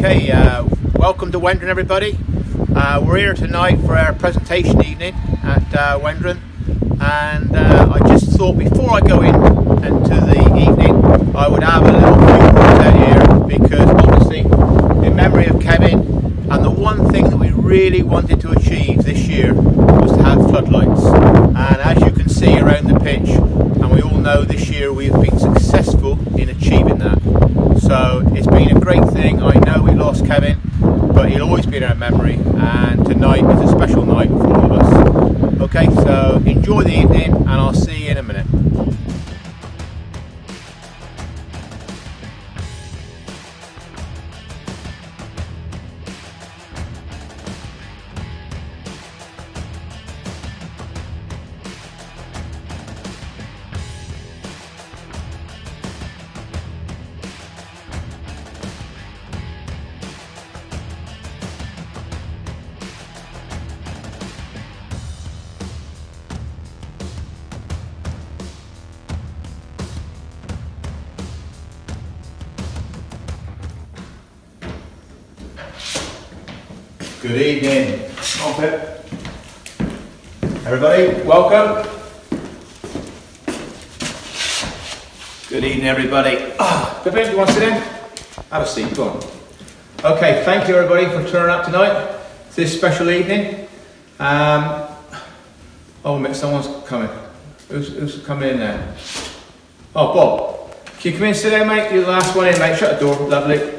Okay, welcome to Wendron, everybody. We're here tonight for our presentation evening at Wendron, and I just thought before I go into the evening I would have a little few words out here, because obviously in memory of Kevin, and the one thing that we really wanted to achieve this year was to have floodlights, and as you can see around the pitch, and we all know this year we've been successful in achieving that. So it's been a great thing. I know we lost Kevin, but he'll always be in our memory, and tonight is a special night for all of us. Okay, so enjoy the evening, and I'll see you in a minute. Good evening. Come on, Pip. Everybody, welcome. Good evening, everybody. Pip, do you want to sit in? Have a seat, go on. Okay, thank you everybody for turning up tonight. It's this special evening. Oh, mate, someone's coming. Who's coming in now? Oh, Bob. Can you come in and sit down, mate? You're the last one in, mate. Shut the door, lovely.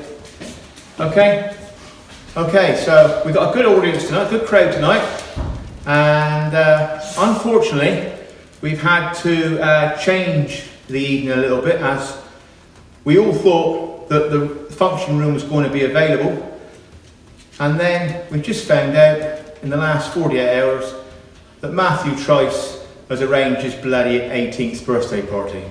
Okay. Okay, so we've got a good audience tonight, good crowd tonight, and unfortunately we've had to change the evening a little bit, as we all thought that the function room was going to be available, and then we've just found out in the last 48 hours that Matthew Trice has arranged his bloody 18th birthday party.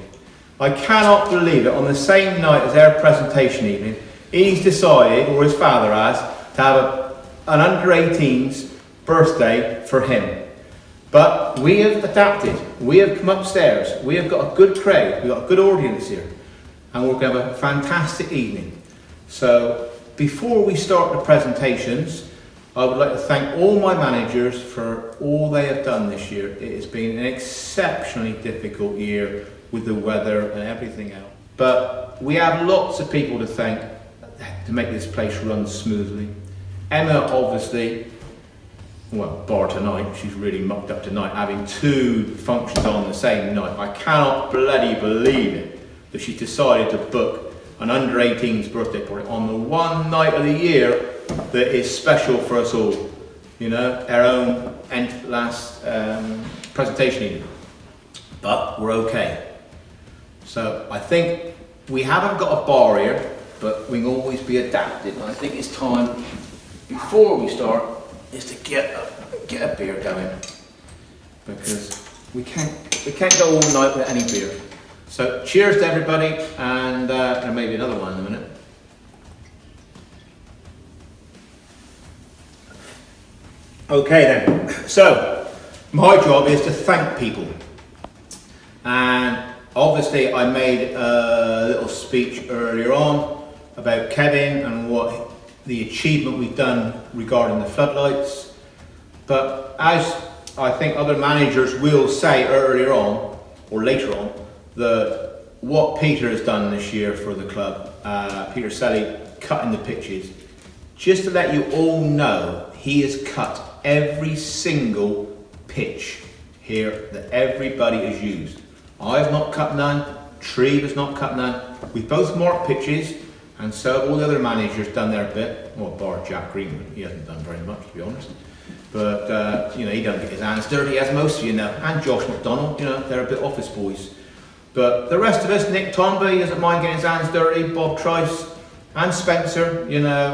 I cannot believe it. On the same night as our presentation evening, he's decided, or his father has, to have an under-18s birthday for him. But we have adapted, we have come upstairs, we have got a good crowd, we've got a good audience here, and we're going to have a fantastic evening. So before we start the presentations, I would like to thank all my managers for all they have done this year. It has been an exceptionally difficult year with the weather and everything else. But we have lots of people to thank to make this place run smoothly. Emma, obviously, well, bar tonight, she's really mucked up tonight, having two functions on the same night. I cannot bloody believe it that she's decided to book an under-18s birthday party on the one night of the year that is special for us all. You know, our own last presentation evening. But we're okay. So I think we haven't got a bar here, but we can always be adapted, and I think it's time, before we start, is to get a beer going, because we can't go all night without any beer. So cheers to everybody, and there may be another one in a minute. Okay then, so my job is to thank people, and obviously I made a little speech earlier on about Kevin and what the achievement we've done regarding the floodlights, but as I think other managers will say earlier on or later on, that what Peter has done this year for the club, Peter Selly cutting the pitches, just to let you all know, he has cut every single pitch here that everybody has used. I have not cut none, Treve has not cut none. We've both marked pitches, and so all the other managers done their bit. Well, bar Jack Greenwood, he hasn't done very much, to be honest. But you know, he don't get his hands dirty, as most of you know. And Josh McDonald, you know, they're a bit office boys. But the rest of us, Nick Tomba, he doesn't mind getting his hands dirty. Bob Trice and Spencer, you know,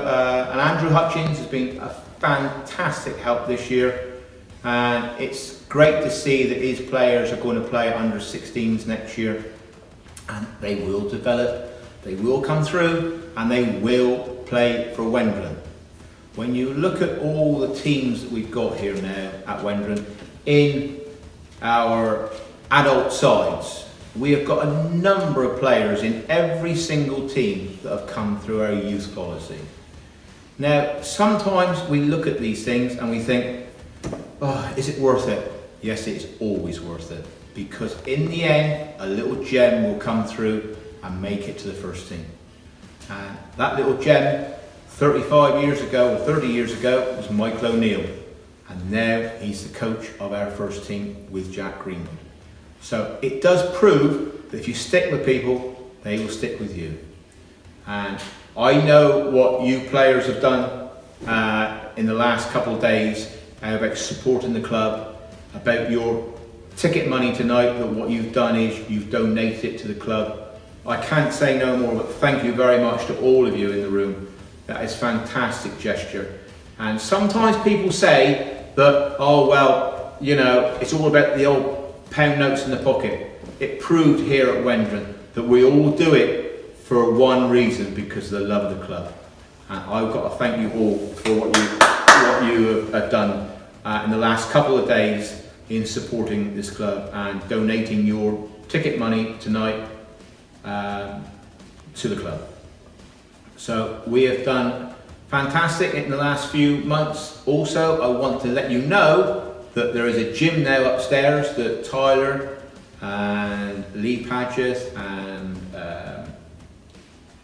and Andrew Hutchins has been a fantastic help this year. And it's great to see that his players are going to play under 16s next year, and they will develop. They will come through, and they will play for Wendron. When you look at all the teams that we've got here now at Wendron, in our adult sides, we have got a number of players in every single team that have come through our youth policy. Now, sometimes we look at these things and we think, oh, is it worth it? Yes, it's always worth it, because in the end, a little gem will come through and make it to the first team. And that little gem, 35 years ago or 30 years ago, was Michael O'Neill. And now he's the coach of our first team with Jack Greenwood. So it does prove that if you stick with people, they will stick with you. And I know what you players have done in the last couple of days about supporting the club, about your ticket money tonight, that what you've done is you've donated it to the club. I can't say no more, but thank you very much to all of you in the room. That is a fantastic gesture. And sometimes people say that, oh well, you know, it's all about the old pound notes in the pocket. It proved here at Wendron that we all do it for one reason, because of the love of the club. And I've got to thank you all for what you have done in the last couple of days in supporting this club and donating your ticket money tonight to the club. So we have done fantastic in the last few months. Also, I want to let you know that there is a gym now upstairs that Tyler and Lee Padgett and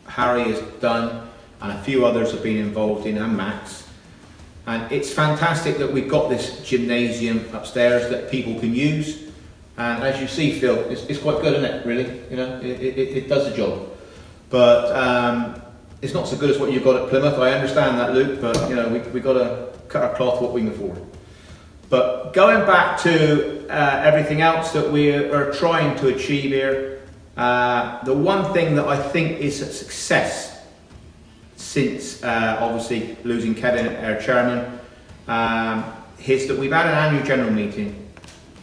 Harry has done, and a few others have been involved in, and Max. And it's fantastic that we've got this gymnasium upstairs that people can use. And as you see, Phil, it's quite good, isn't it, really? You know, it does the job. But it's not so good as what you've got at Plymouth. I understand that, Luke, but you know, we've got to cut our cloth what we can afford. But going back to everything else that we are trying to achieve here, the one thing that I think is a success since obviously losing Kevin, our chairman, is that we've had an annual general meeting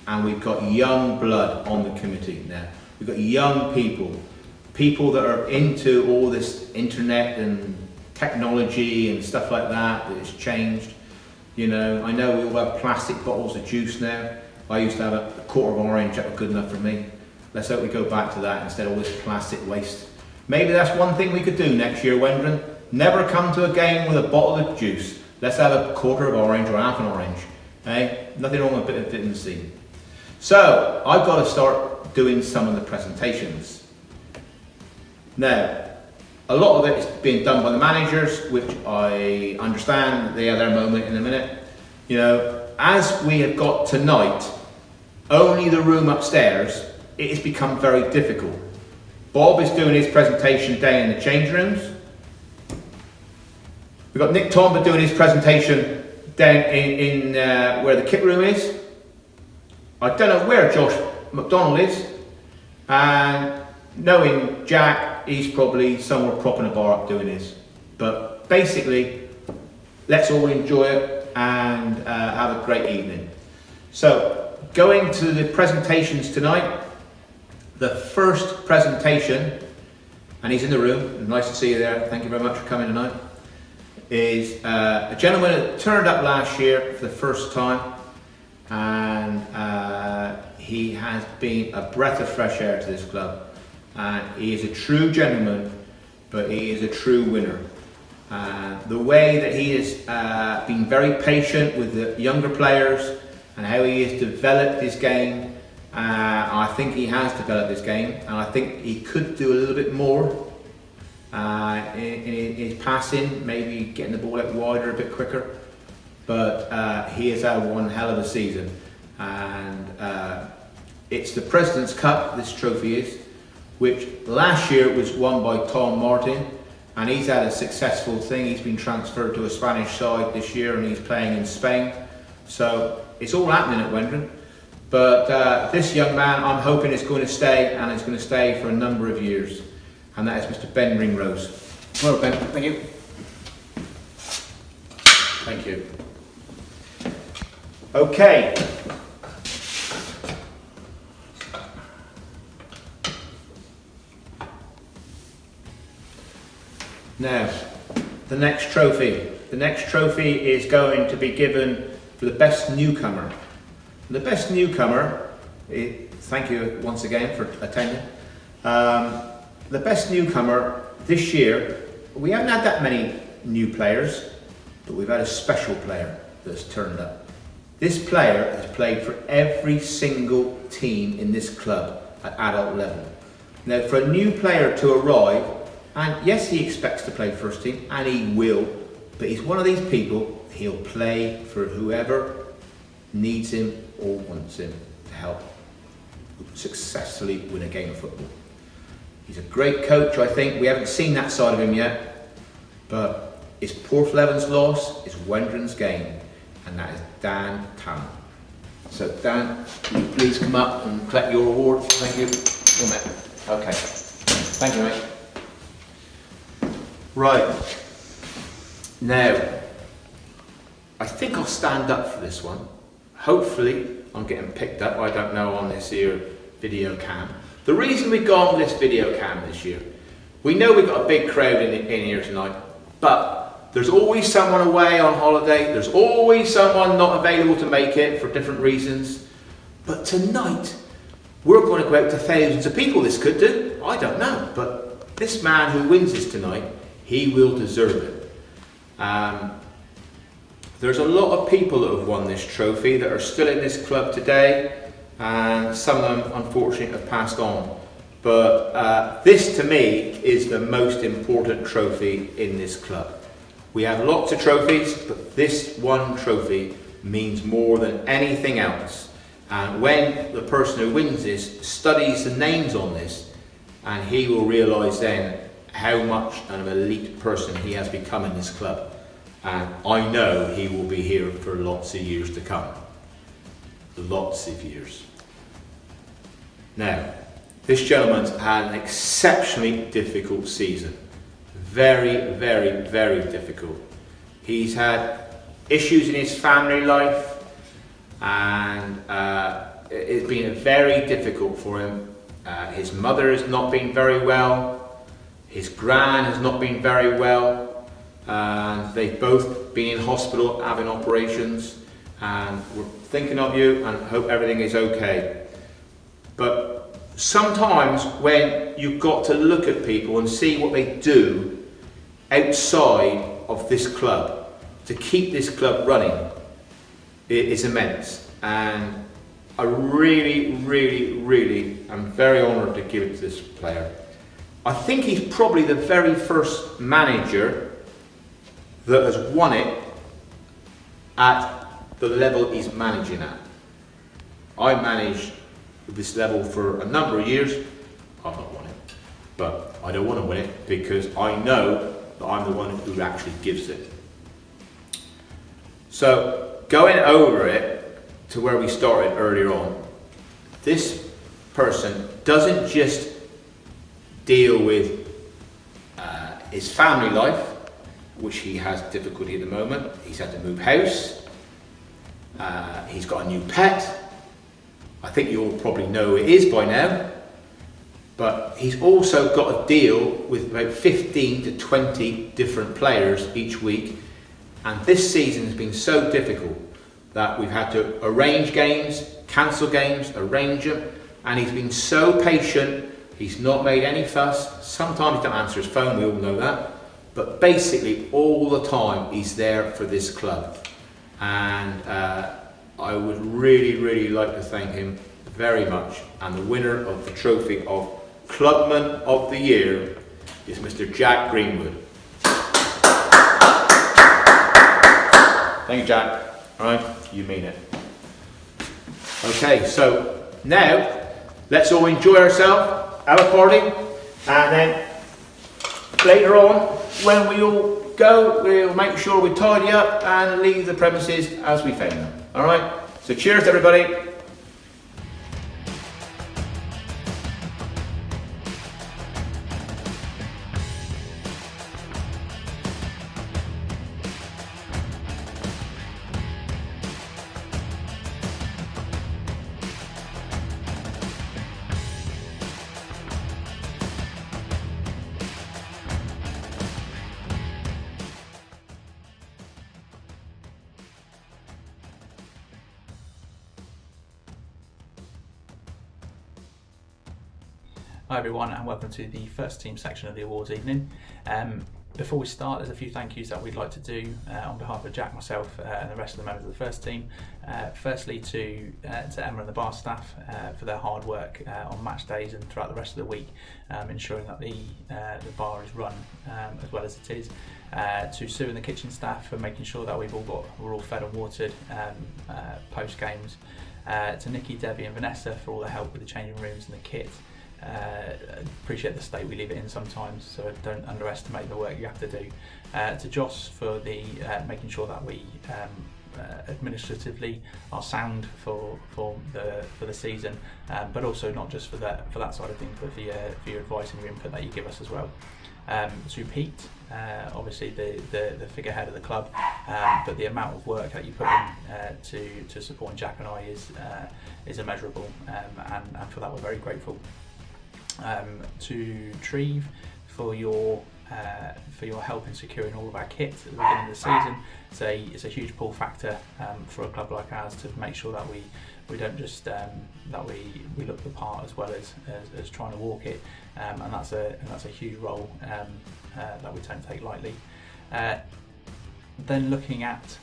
and we've got young blood on the committee now. We've got young people that are into all this internet and technology and stuff like that has changed. You know, I know we all have plastic bottles of juice now. I used to have a quarter of orange, that was good enough for me. Let's hope we go back to that instead of all this plastic waste. Maybe that's one thing we could do next year, Wendron. Never come to a game with a bottle of juice. Let's have a quarter of orange or half an orange. Eh? Nothing wrong with a bit of vitamin C. So, I've got to start doing some of the presentations. Now, a lot of it is being done by the managers, which I understand they have their moment in a minute. You know, as we have got tonight, only the room upstairs, it has become very difficult. Bob is doing his presentation down in the change rooms. We've got Nick Tomba doing his presentation down in where the kit room is. I don't know where Josh McDonald is, and knowing Jack, he's probably somewhere propping a bar up doing his. But basically, let's all enjoy it and have a great evening. So, going to the presentations tonight, the first presentation, and he's in the room, nice to see you there, thank you very much for coming tonight, is a gentleman that turned up last year for the first time, and he has been a breath of fresh air to this club. And he is a true gentleman, but he is a true winner. The way that he has been very patient with the younger players and how he has developed his game, I think he has developed his game, and I think he could do a little bit more in his passing, maybe getting the ball out wider a bit quicker. But he has had one hell of a season, and it's the President's Cup, this trophy is, which last year was won by Tom Martin, and he's had a successful thing. He's been transferred to a Spanish side this year and he's playing in Spain. So it's all happening at Wendron. But this young man, I'm hoping is going to stay, and it's going to stay for a number of years. And that is Mr. Ben Ringrose. Well, Ben, thank you. Thank you. Okay. Now, the next trophy. The next trophy is going to be given for the best newcomer. The best newcomer, thank you once again for attending. The best newcomer this year, we haven't had that many new players. but we've had a special player that's turned up. This player has played for every single team in this club at adult level. Now, for a new player to arrive, and yes, he expects to play first team, and he will, but he's one of these people, he'll play for whoever needs him or wants him to help successfully win a game of football. He's a great coach, I think. We haven't seen that side of him yet, but it's Porthleven's loss, it's Wendron's gain, and that is Dan Tanner. So Dan, can you please come up and collect your award? Thank you. Okay. Thank you, mate. Right. Now, I think I'll stand up for this one. Hopefully, I'm getting picked up, I don't know, on this here video cam. The reason we've gone with this video cam this year, we know we've got a big crowd in here tonight, but there's always someone away on holiday, there's always someone not available to make it for different reasons. But tonight, we're going to go out to thousands of people. This could do, I don't know, but this man who wins this tonight, he will deserve it. There's a lot of people that have won this trophy that are still in this club today, and some of them unfortunately have passed on. But this to me is the most important trophy in this club. We have lots of trophies, but this one trophy means more than anything else. And when the person who wins this studies the names on this, and he will realise then how much an elite person he has become in this club. And I know he will be here for lots of years to come. Lots of years. Now, this gentleman's had an exceptionally difficult season. Very, very, very difficult. He's had issues in his family life, and it's been very difficult for him. His mother has not been very well. His gran has not been very well. And they've both been in hospital having operations, and we're thinking of you and hope everything is okay. But sometimes when you've got to look at people and see what they do outside of this club to keep this club running, it is immense. And I really, really, really am very honoured to give it to this player. I think he's probably the very first manager that has won it at the level he's managing at. I managed this level for a number of years. I've not won it, but I don't want to win it because I know that I'm the one who actually gives it. So going over it to where we started earlier on, this person doesn't just deal with his family life, which he has difficulty at the moment. He's had to move house. He's got a new pet. I think you'll probably know who it is by now. But he's also got to deal with about 15 to 20 different players each week. And this season has been so difficult that we've had to arrange games, cancel games, arrange them. And he's been so patient. He's not made any fuss. Sometimes he don't answer his phone, we all know that. But basically all the time he's there for this club. And I would really, really like to thank him very much. And the winner of the trophy of Clubman of the Year is Mr. Jack Greenwood. Thank you, Jack. All right, you mean it. Okay, so now let's all enjoy ourselves, have a party, and then later on, when we all go, we'll make sure we tidy up and leave the premises as we found them. All right? So cheers, everybody. Hi everyone, and welcome to the first team section of the awards evening. Before we start, there's a few thank yous that we'd like to do on behalf of Jack, myself, and the rest of the members of the first team. Firstly, to Emma and the bar staff for their hard work on match days and throughout the rest of the week, ensuring that the bar is run as well as it is. To Sue and the kitchen staff for making sure that we're all fed and watered post games. To Nikki, Debbie, and Vanessa for all the help with the changing rooms and the kit. Appreciate the state we leave it in sometimes, so don't underestimate the work you have to do. To Joss for the making sure that we administratively are sound for the season, but also not just for that side of things, but for your advice and your input that you give us as well. To Pete, obviously the figurehead of the club, but the amount of work that you put in to support Jack and I is immeasurable, and for that we're very grateful. To Treve for your help in securing all of our kit at the beginning of the season. It's a huge pull factor for a club like ours to make sure that we don't just that we look the part as well as trying to walk it, and that's a huge role that we don't take lightly. Then looking at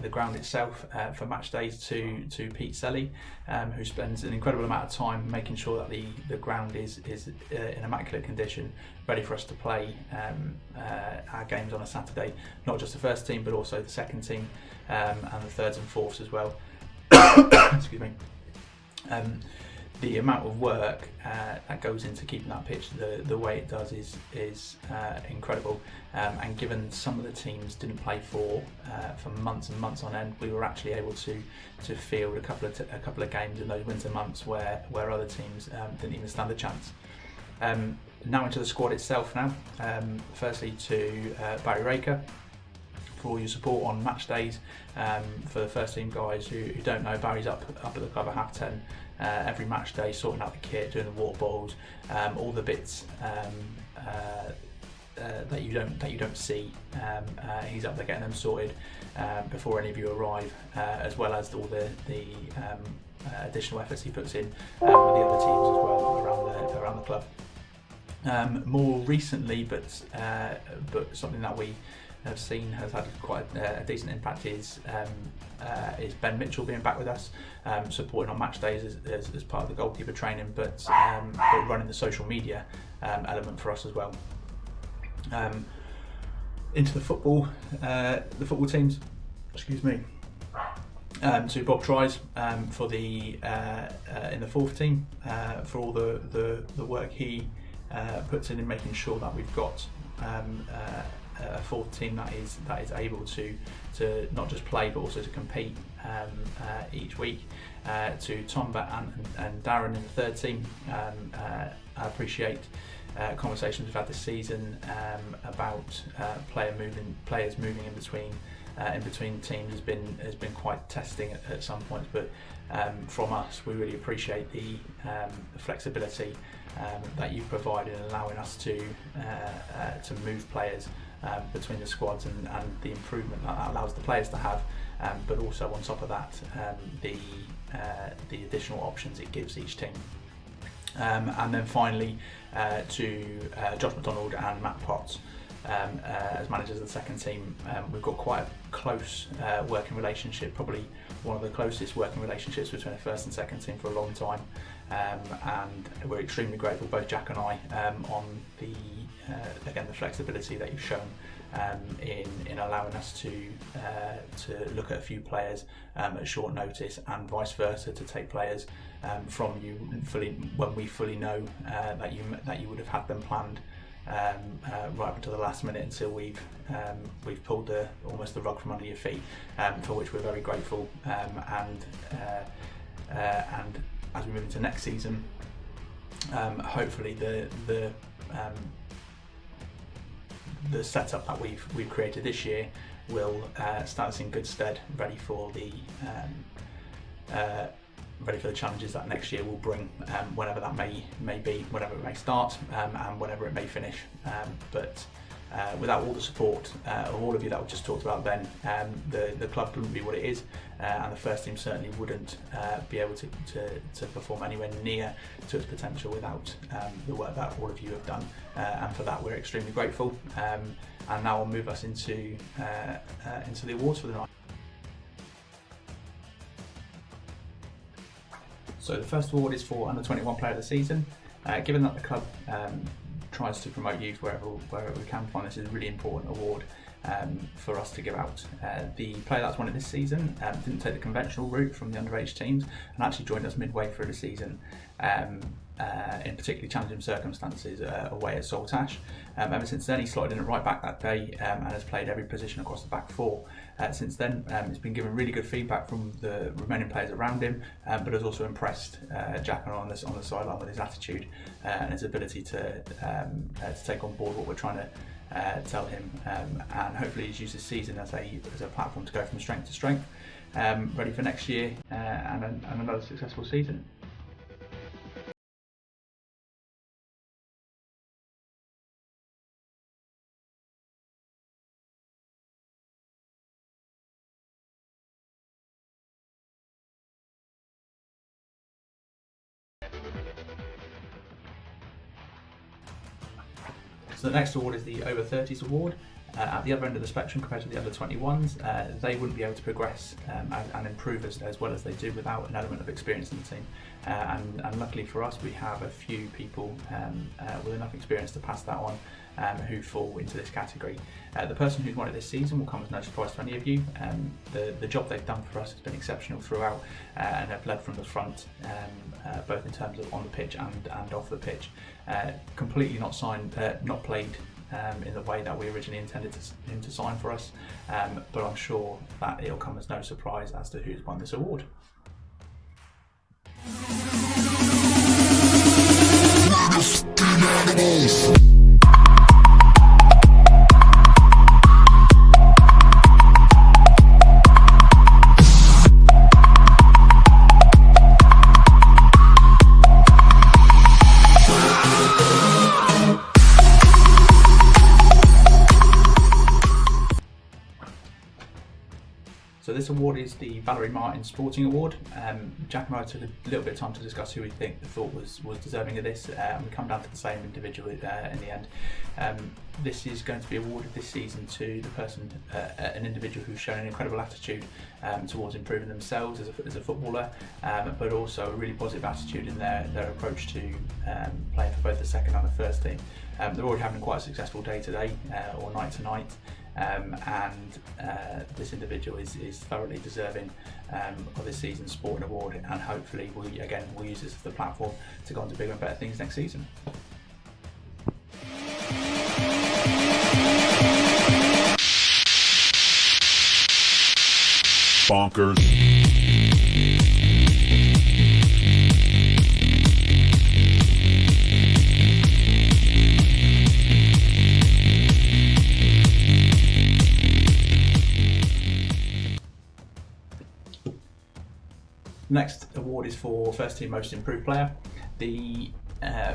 the ground itself for match days, to Pete Selly, who spends an incredible amount of time making sure that the ground is in immaculate condition, ready for us to play our games on a Saturday, not just the first team but also the second team and the thirds and fourths as well. Excuse me. The amount of work that goes into keeping that pitch the way it does is incredible, and given some of the teams didn't play for months and months on end, we were actually able to field a couple of games in those winter months where other teams didn't even stand a chance. Now into the squad itself now. Firstly to Barry Raker for all your support on match days. For the first team guys who don't know, Barry's up at the club at 10:30 every match day, sorting out the kit, doing the water bottles, all the bits that you don't see. He's up there getting them sorted before any of you arrive, as well as all the additional efforts he puts in with the other teams as well around the club. More recently, but something that we have seen has had quite a decent impact is Ben Mitchell being back with us, supporting on match days as part of the goalkeeper training, but running the social media element for us as well. Into the football teams, excuse me. To Bob Tries for the in the fourth team for all the work he puts in making sure that we've got a fourth team that is able to not just play but also to compete each week. To Tom and Darren in the third team, I appreciate conversations we've had this season about players moving in between teams has been quite testing at some points, but from us we really appreciate the flexibility that you provide in allowing us to move players between the squads, and the improvement that allows the players to have, but also on top of that the additional options it gives each team. And then finally to Josh McDonald and Matt Potts as managers of the second team. We've got quite a close working relationship, probably one of the closest working relationships between the first and second team for a long time, and we're extremely grateful, both Jack and I, on the flexibility that you've shown in allowing us to look at a few players at short notice, and vice versa, to take players from you when we fully know that you would have had them planned right up until the last minute, until we've pulled almost the rug from under your feet, for which we're very grateful, and as we move into next season, hopefully the setup that we've created this year will stand us in good stead, ready for the challenges that next year will bring, whenever that may be, whenever it may start, and whenever it may finish. But without all the support of all of you that we just talked about then, the club wouldn't be what it is, and the first team certainly wouldn't be able to perform anywhere near to its potential without the work that all of you have done, and for that we're extremely grateful. And now I'll move us into the awards for the night. So the first award is for Under 21 Player of the Season. Given that the club tries to promote youth wherever we can find, this is a really important award for us to give out. The player that's won it this season didn't take the conventional route from the underage teams and actually joined us midway through the season in particularly challenging circumstances away at Saltash. Ever since then he slotted in at right back that day and has played every position across the back four. Since then he's been given really good feedback from the remaining players around him, but has also impressed Jack on the sideline with his attitude and his ability to take on board what we're trying to tell him, and hopefully he's used this season as a platform to go from strength to strength, ready for next year and another successful season. So the next award is the Over 30s award. At the other end of the spectrum compared to the under 21s, they wouldn't be able to progress and improve as well as they do without an element of experience in the team. And luckily for us, we have a few people with enough experience to pass that on who fall into this category. The person who's won it this season will come as no surprise to any of you. The job they've done for us has been exceptional throughout and have led from the front, both in terms of on the pitch and off the pitch. Completely not played in the way that we originally intended him to sign for us, but I'm sure that it'll come as no surprise as to who's won this award. So this award is the Valerie Martin Sporting Award. Jack and I took a little bit of time to discuss who we thought was deserving of this, and we come down to the same individual in the end. This is going to be awarded this season to the person, an individual who's shown an incredible attitude towards improving themselves as a footballer, but also a really positive attitude in their approach to playing for both the second and the first team. They're already having quite a successful day today or night to night. And this individual is thoroughly deserving of this season's Sporting Award, and hopefully we'll use this as the platform to go on to bigger and better things next season. Bonkers. Next award is for First Team Most Improved Player.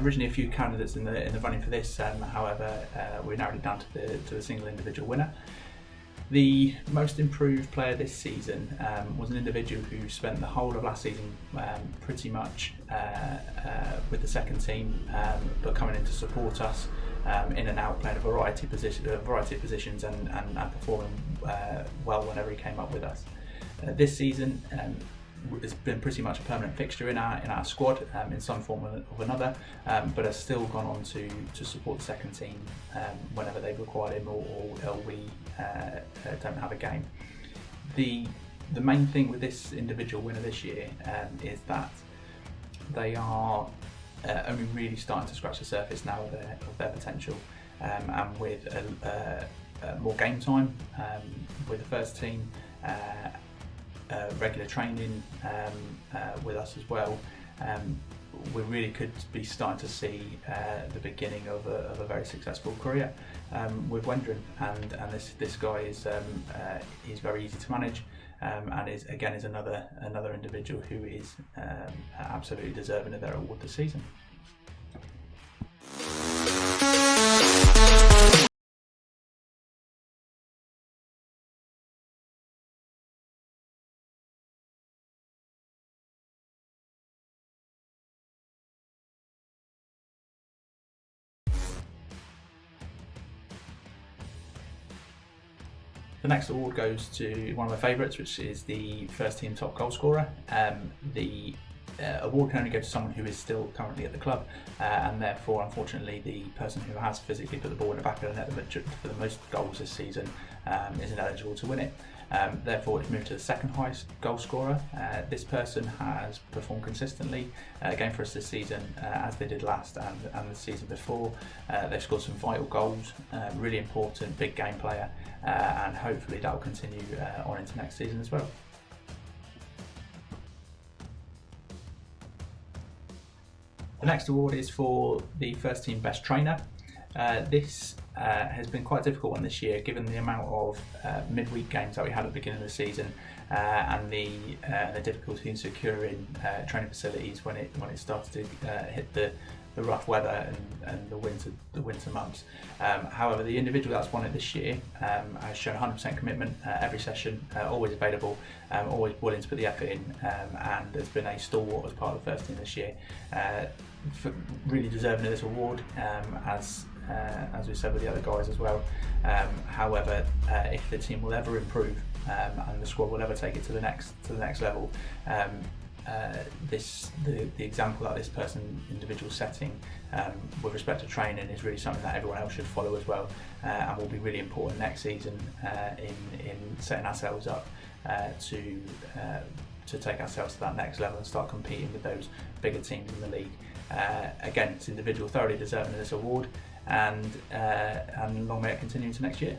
Originally a few candidates in the running for this, however we narrowed it down to the single individual winner. The most improved player this season was an individual who spent the whole of last season pretty much with the second team, but coming in to support us in and out, playing a variety of positions and performing well whenever he came up with us. This season has been pretty much a permanent fixture in our squad in some form or another, but has still gone on to support the second team whenever they've required him or we don't have a game. The main thing with this individual winner this year is that they are only really starting to scratch the surface now of their potential, and with more game time with the first team, regular training with us as well, we really could be starting to see the beginning of a very successful career with Wendron, and this guy is he's very easy to manage, and is another individual who is absolutely deserving of their award this season. The next award goes to one of my favourites, which is the first team top goal scorer. The award can only go to someone who is still currently at the club, and therefore, unfortunately, the person who has physically put the ball in the back of the net for the most goals this season isn't eligible to win it. Therefore, it's moved to the second highest goal scorer. This person has performed consistently again for us this season, as they did last and the season before. They've scored some vital goals, really important big game player, and hopefully that will continue on into next season as well. The next award is for the first team best trainer. This has been quite a difficult one this year, given the amount of midweek games that we had at the beginning of the season, and the difficulty in securing training facilities when it started to hit the rough weather and the winter months. However, the individual that's won it this year has shown 100% commitment every session, always available, always willing to put the effort in, and has been a stalwart as part of the first team this year. Really deserving of this award, as we said with the other guys as well. However, if the team will ever improve and the squad will ever take it to the next level, the example that this individual setting with respect to training is really something that everyone else should follow as well, and will be really important next season in setting ourselves up to take ourselves to that next level and start competing with those bigger teams in the league. Again, this individual thoroughly deserving of this award, and long may it continue into next year.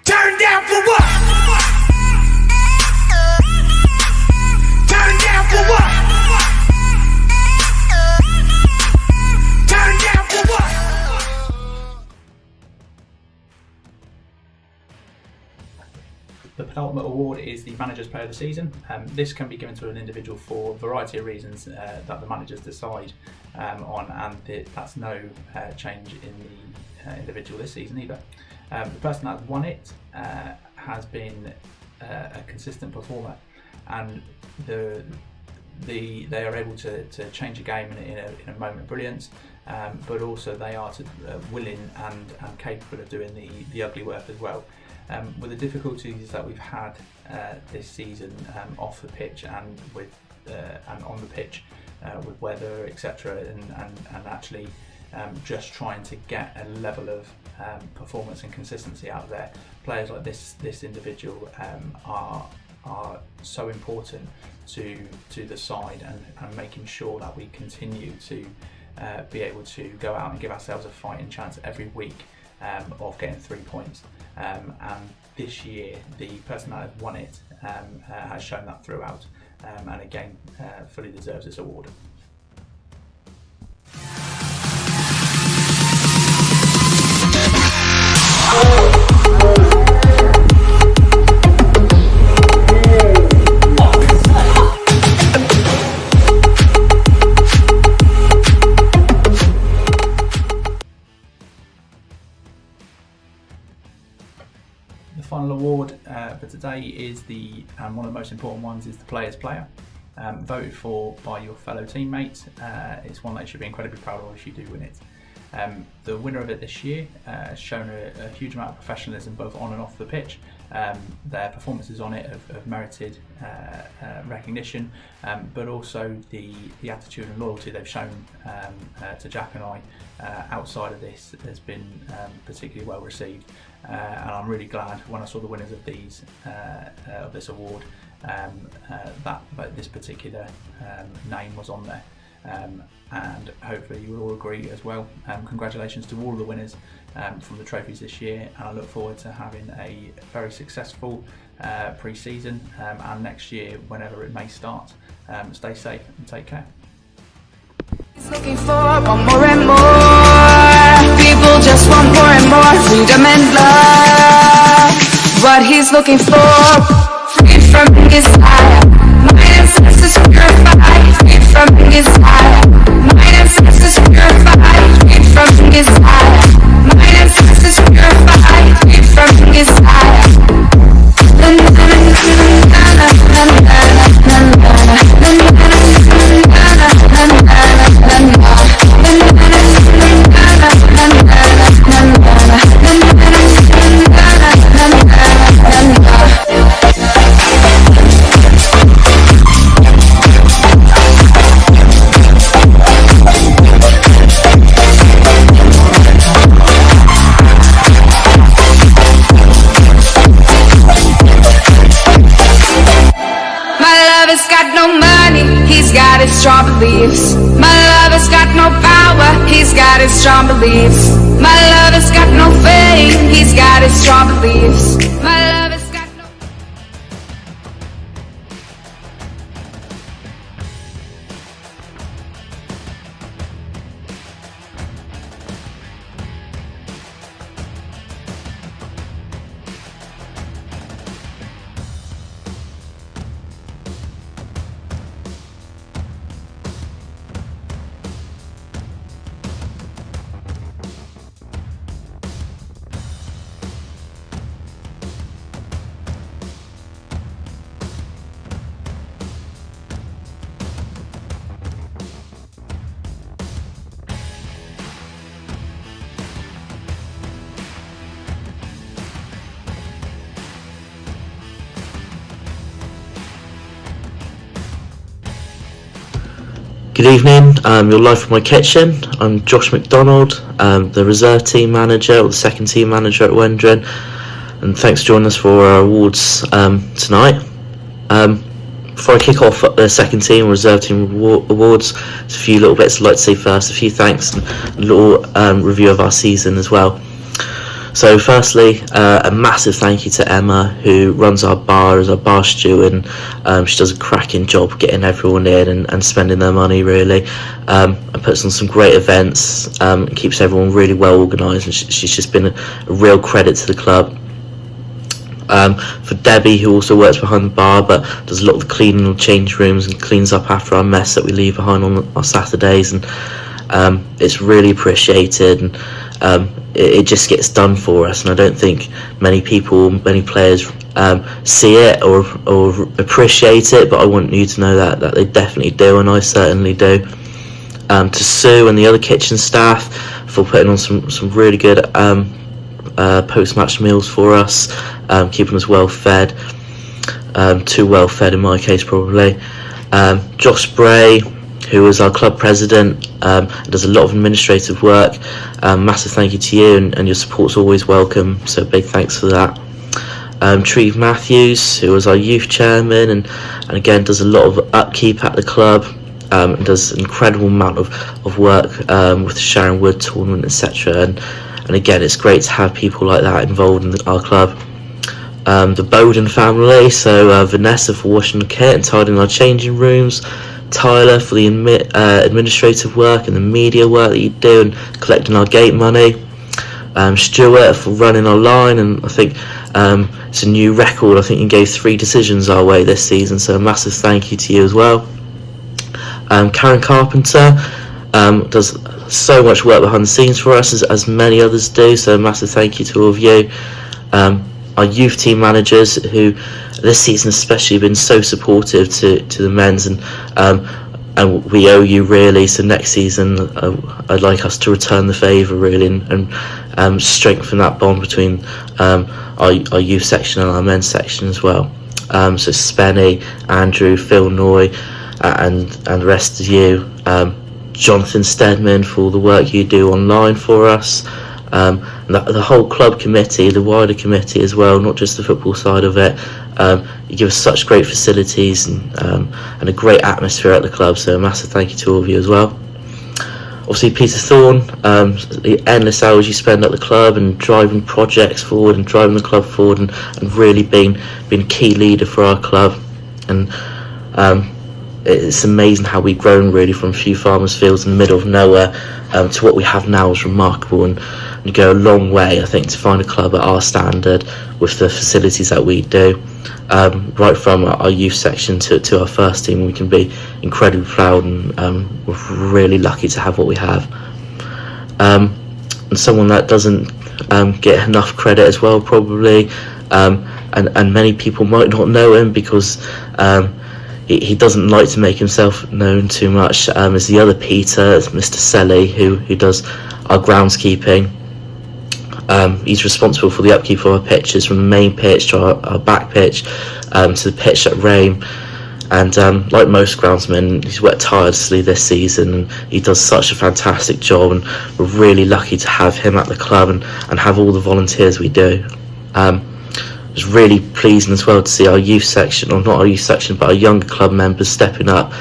Turn down for what? Turn down for what? Turn down for what? The penultimate award is the Manager's Player of the Season. This can be given to an individual for a variety of reasons that the managers decide on, and that's no change in the individual this season either. The person that won it has been a consistent performer, and they are able to change a game in a moment of brilliance, but also they are willing and capable of doing the ugly work as well. With the difficulties that we've had this season off the pitch and on the pitch with weather, etc., and actually just trying to get a level of performance and consistency out there, players like this individual are so important to the side, and making sure that we continue to be able to go out and give ourselves a fighting chance every week of getting 3 points. And this year, the person that has won it has shown that throughout, and again, fully deserves this award. The final award for today is one of the most important ones, is the Player's Player, voted for by your fellow teammates. It's one that you should be incredibly proud of if you do win it. The winner of it this year has shown a huge amount of professionalism both on and off the pitch. Their performances on it have merited recognition, but also the attitude and loyalty they've shown to Jack and I outside of this has been particularly well received, and I'm really glad when I saw the winners of this award that this particular name was on there. And hopefully you will all agree as well. Congratulations to all of the winners from the trophies this year, and I look forward to having a very successful pre-season and next year, whenever it may start. Stay safe and take care. He's looking for one more and more. People just want more and more freedom and love. What he's looking for, free from desire. Mind and senses purified, free from desire. Mind and senses purified, free from desire. Mind and senses purified, free from desire. Na na na na na na na na na na na na na na na na na na na na. beliefs. My lover's got no power, he's got his strong beliefs. My lover's got no faith, he's got his strong beliefs. My lover's got no... Good evening, you're live from my kitchen. I'm Josh McDonald, the reserve team manager, or the second team manager at Wendron, and thanks for joining us for our awards tonight. Before I kick off the second team, reserve team awards, there's a few little bits I'd like to say first, a few thanks and a little review of our season as well. So firstly, a massive thank you to Emma, who runs our bar as our bar steward, and she does a cracking job getting everyone in and spending their money really, and puts on some great events, and keeps everyone really well organised, and she's just been a real credit to the club. For Debbie, who also works behind the bar but does a lot of the cleaning of change rooms and cleans up after our mess that we leave behind on our Saturdays, and it's really appreciated, and it just gets done for us, and I don't think many players see it or appreciate it, but I want you to know that they definitely do, and I certainly do. To Sue and the other kitchen staff for putting on some really good post-match meals for us, keeping us well fed, too well fed in my case probably. Josh Bray, who is our club president, does a lot of administrative work. Massive thank you to you, and your support's always welcome, so big thanks for that. Treve Matthews, who is our youth chairman, and again does a lot of upkeep at the club, and does an incredible amount of work with the Sharon Wood tournament, etc. And again, it's great to have people like that involved in our club. The Bowden family, so Vanessa for washing the kit and tidying our changing rooms, Tyler for the administrative work and the media work that you do and collecting our gate money, Stuart for running our line, and I think it's a new record. I think you gave 3 decisions our way this season, so a massive thank you to you as well. Karen Carpenter does so much work behind the scenes for us, as many others do, so a massive thank you to all of you. Our youth team managers, who this season especially have been so supportive to the men's, and we owe you really, so next season I'd like us to return the favour really, and strengthen that bond between our youth section and our men's section as well. So Spenny, Andrew, Phil Noy, and the rest of you, Jonathan Stedman for all the work you do online for us, and the whole club committee, the wider committee as well, not just the football side of it. You give us such great facilities and a great atmosphere at the club, so a massive thank you to all of you as well. Obviously Peter Thorne, the endless hours you spend at the club and driving projects forward and driving the club forward, and really being a key leader for our club, and it's amazing how we've grown really from a few farmers' fields in the middle of nowhere to what we have now is remarkable, and you go a long way, I think, to find a club at our standard with the facilities that we do, right from our youth section to our first team. We can be incredibly proud, and we're really lucky to have what we have. And someone that doesn't get enough credit as well probably, and many people might not know him because he doesn't like to make himself known too much, is the other Peter, Mr. Selly, who does our groundskeeping. He's responsible for the upkeep of our pitches, from the main pitch to our back pitch, to the pitch at Rame, and like most groundsmen, he's worked tirelessly this season, and he does such a fantastic job, and we're really lucky to have him at the club and have all the volunteers we do. It's really pleasing as well to see our youth section, or not our youth section, but our younger club members stepping up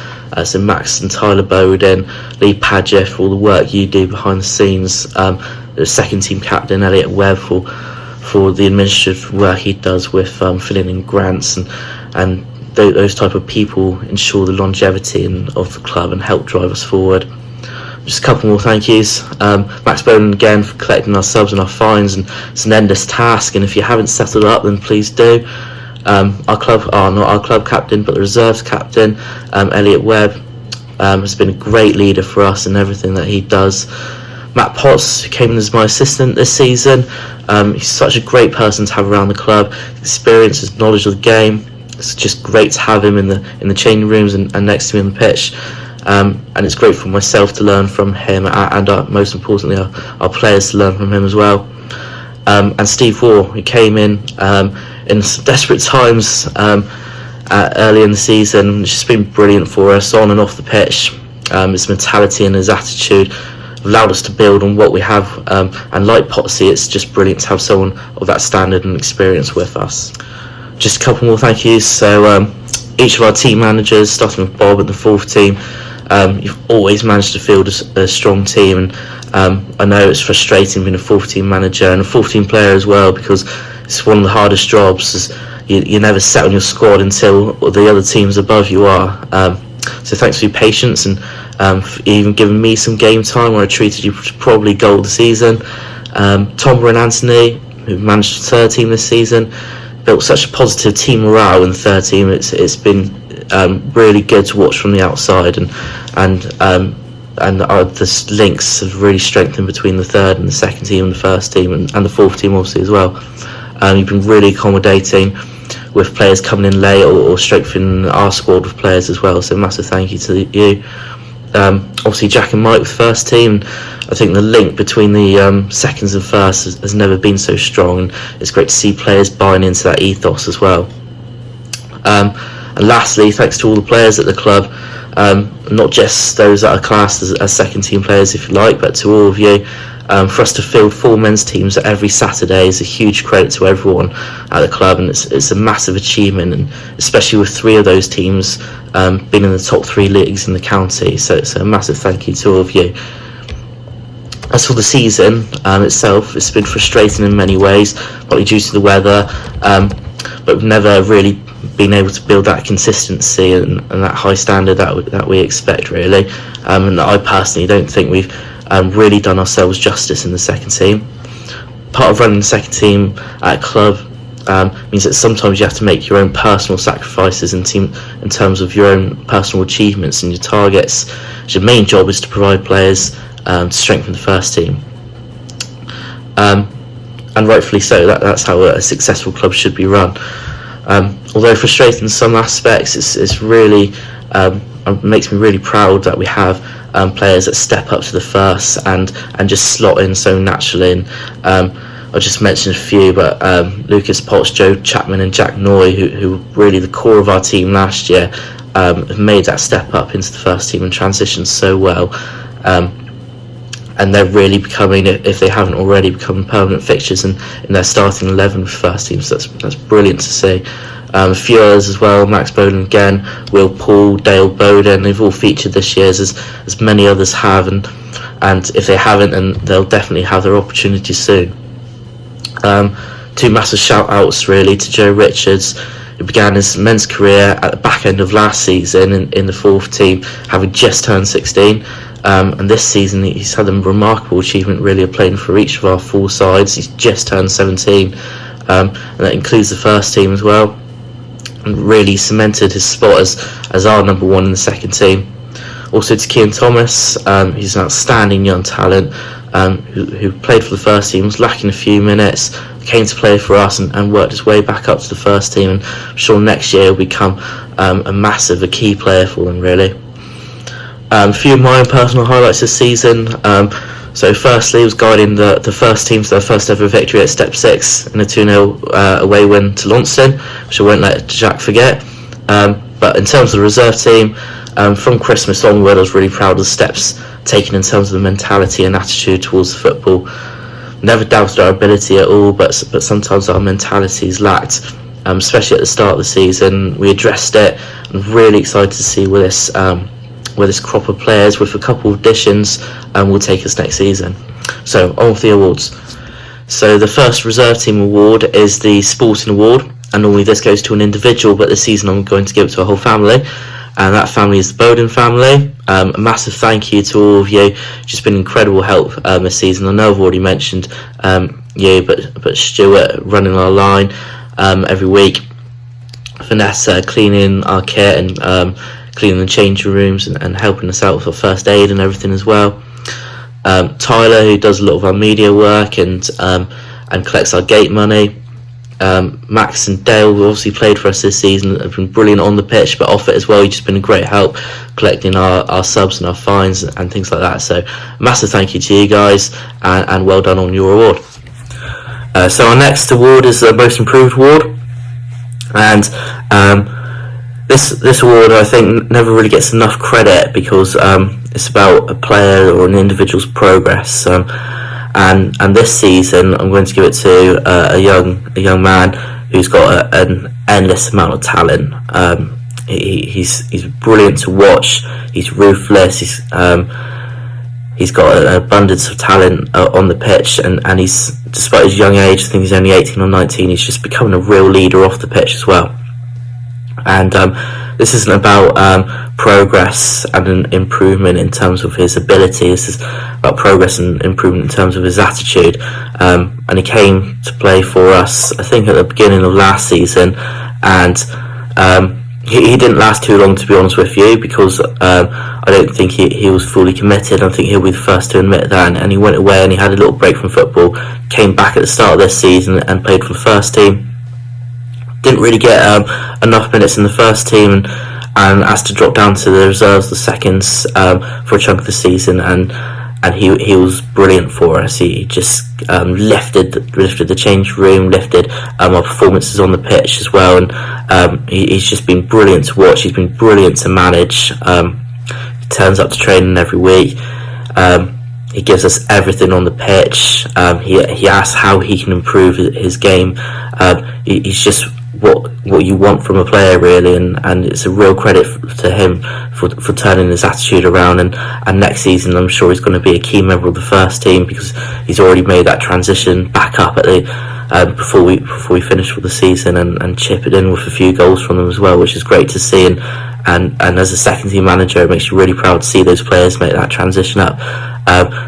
So Max and Tyler Bowden, Lee Padgett, for all the work you do behind the scenes. The second team captain Elliot Webb for the administrative work he does with filling in grants, and those type of people ensure the longevity of the club and help drive us forward. Just a couple more thank yous. Max Bowden again for collecting our subs and our fines, and it's an endless task, and if you haven't settled up then please do. Not our club captain but the reserves captain, Elliot Webb, has been a great leader for us in everything that he does. Matt Potts, who came in as my assistant this season, he's such a great person to have around the club. His experience, his knowledge of the game, it's just great to have him in the changing rooms and next to me on the pitch. And it's great for myself to learn from him, and most importantly our players to learn from him as well. And Steve Waugh, who came in some desperate times early in the season. It's just been brilliant for us on and off the pitch. His mentality and his attitude have allowed us to build on what we have, and like Potsy, it's just brilliant to have someone of that standard and experience with us. Just a couple more thank yous. So each of our team managers, starting with Bob at the fourth team, you've always managed to field a strong team, and I know it's frustrating being a fourth team manager and a fourth team player as well, because it's one of the hardest jobs. You never set on your squad until the other teams above you are. So thanks for your patience, and for even giving me some game time where I treated you to probably goal of the season. Tom and Anthony, who managed the third team this season, built such a positive team morale in the third team. It's been really good to watch from the outside, and the links have really strengthened between the third and the second team and the first team, and the fourth team obviously as well. You've been really accommodating with players coming in late or strengthening our squad with players as well, so massive thank you to you. Obviously Jack and Mike with first team, I think the link between the seconds and firsts has never been so strong, and it's great to see players buying into that ethos as well. And lastly, thanks to all the players at the club, not just those that are classed as second team players if you like, but to all of you. For us to field 4 men's teams every Saturday is a huge credit to everyone at the club, and it's a massive achievement, and especially with 3 of those teams being in the top 3 leagues in the county, so it's a massive thank you to all of you. As for the season itself, it's been frustrating in many ways, partly due to the weather, but we've never really been able to build that consistency and that high standard that we expect, really. And I personally don't think we've really done ourselves justice in the second team. Part of running the second team at a club means that sometimes you have to make your own personal sacrifices in terms of your own personal achievements and your targets. Your main job is to provide players to strengthen the first team, and rightfully so. That's how a successful club should be run. Although frustrating in some aspects, it's really makes me really proud that we have players that step up to the first and just slot in so naturally. And I'll just mention a few, but Lucas Potts, Joe Chapman and Jack Noy, who were really the core of our team last year, have made that step up into the first team and transitioned so well. And they're really becoming, if they haven't already, become permanent fixtures in their starting 11 with first team, so that's brilliant to see. A few others as well, Max Bowden again, Will Paul, Dale Bowden, they've all featured this year, as many others have, and if they haven't, then they'll definitely have their opportunity soon. 2 massive shout outs really to Joe Richards, who began his men's career at the back end of last season in the fourth team, having just turned 16. And this season he's had a remarkable achievement really of playing for each of our 4 sides. He's just turned 17, and that includes the first team as well, and really cemented his spot as our number 1 in the second team. Also to Kean Thomas, he's an outstanding young talent who played for the first team, was lacking a few minutes, came to play for us and worked his way back up to the first team, and I'm sure next year will become a key player for them really. A few of my own personal highlights this season. So firstly, I was guiding the first team to their first ever victory at Step 6 in a 2-0 away win to Launceston, which I won't let Jack forget. But in terms of the reserve team, from Christmas onward, I was really proud of the steps taken in terms of the mentality and attitude towards the football. Never doubted our ability at all, but sometimes our mentalities lacked, especially at the start of the season. We addressed it. I'm really excited to see where this where this crop of players with a couple of additions will take us next season. So on with the awards. So the first reserve team award is the Sporting Award, and normally this goes to an individual, but this season I'm going to give it to a whole family, and that family is the Bowden family. A massive thank you to all of you. Just been incredible help this season. I know I've already mentioned you, but Stuart running our line every week, Vanessa cleaning our kit and cleaning the changing rooms and helping us out with our first aid and everything as well. Tyler, who does a lot of our media work and collects our gate money. Max and Dale, who obviously played for us this season, have been brilliant on the pitch, but off it as well. You've just been a great help collecting our subs and our fines and things like that. So massive thank you to you guys, and well done on your award. So our next award is the Most Improved Award, and this award I think never really gets enough credit because it's about a player or an individual's progress. And this season I'm going to give it to a young man who's got an endless amount of talent. He's brilliant to watch. He's ruthless. He's got an abundance of talent on the pitch, and he's, despite his young age, I think he's only 18 or 19, he's just becoming a real leader off the pitch as well. And this isn't about progress and an improvement in terms of his ability. This is about progress and improvement in terms of his attitude. And he came to play for us, I think, at the beginning of last season, and he didn't last too long, to be honest with you, because I don't think he was fully committed. I think he'll be the first to admit that, and he went away and he had a little break from football, came back at the start of this season and played for the first team. Didn't really get enough minutes in the first team, and asked to drop down to the reserves, the seconds, for a chunk of the season, and he was brilliant for us. He just lifted the change room, lifted our performances on the pitch as well, and he's just been brilliant to watch. He's been brilliant to manage. He turns up to training every week. He gives us everything on the pitch. He asks how he can improve his game. He's just what you want from a player, really, and it's a real credit to him for turning his attitude around, and next season I'm sure he's going to be a key member of the first team, because he's already made that transition back up at the before we finish with the season, and chip it in with a few goals from them as well, which is great to see, and as a second team manager it makes you really proud to see those players make that transition up.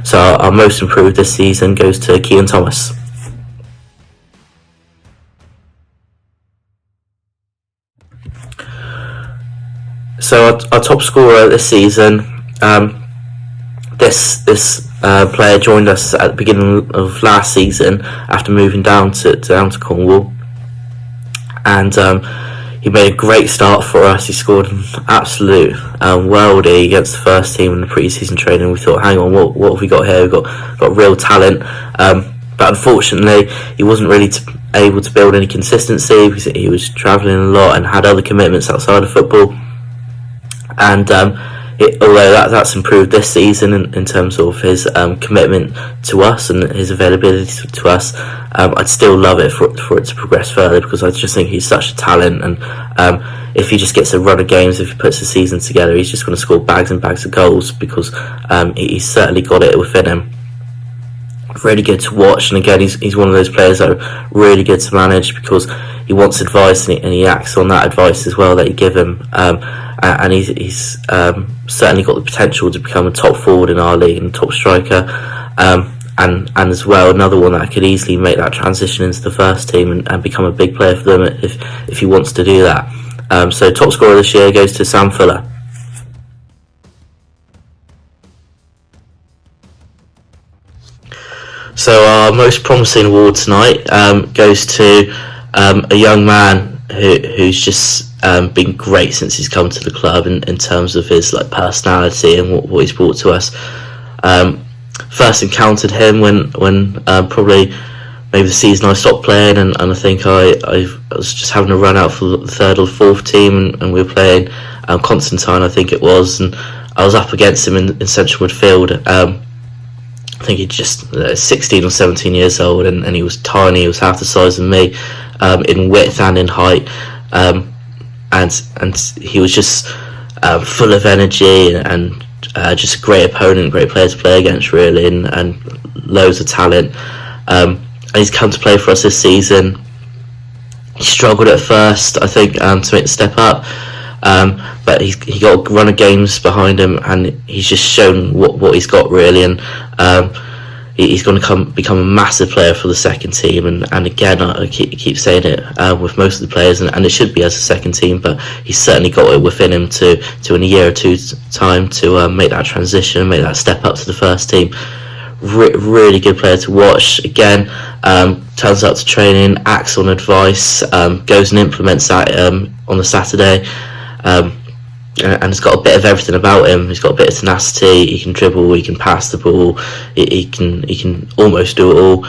So our most improved this season goes to Kean Thomas. So our top scorer this season, this player joined us at the beginning of last season after moving down to Cornwall, and he made a great start for us. He scored an absolute worldie against the first team in the pre-season training. We thought, hang on, what have we got here? We've got real talent, but unfortunately he wasn't really able to build any consistency because he was travelling a lot and had other commitments outside of football. And although that's improved this season in terms of his commitment to us and his availability to us, I'd still love it for it to progress further, because I just think he's such a talent, and if he just gets a run of games, if he puts the season together, he's just going to score bags and bags of goals, because he's certainly got it within him. Really good to watch, and again he's one of those players that are really good to manage, because he wants advice and he acts on that advice as well that you give him, and he's certainly got the potential to become a top forward in our league and top striker, and as well another one that could easily make that transition into the first team and become a big player for them if he wants to do that. So top scorer this year goes to Sam Fuller. So our most promising award tonight goes to a young man who's just been great since he's come to the club in terms of his personality and what he's brought to us. First encountered him when probably maybe the season I stopped playing, and I think I was just having a run out for the third or fourth team, and we were playing Constantine, I think it was, and I was up against him in central midfield. I think he's just 16 or 17 years old, and he was tiny. He was half the size of me in width and in height, and he was just full of energy and just a great opponent, great player to play against, really, and loads of talent. And he's come to play for us this season. He struggled at first, I think, to make the step up, but he got a run of games behind him, and he's just shown what he's got, really, and he's going to become a massive player for the second team. And again, I keep saying it with most of the players, and it should be as a second team, but he's certainly got it within him to in a year or two's time to make that transition, make that step up to the first team. Really good player to watch. Again, turns up to training, acts on advice, goes and implements that on the Saturday, and he's got a bit of everything about him. He's got a bit of tenacity. He can dribble, he can pass the ball, he can almost do it all.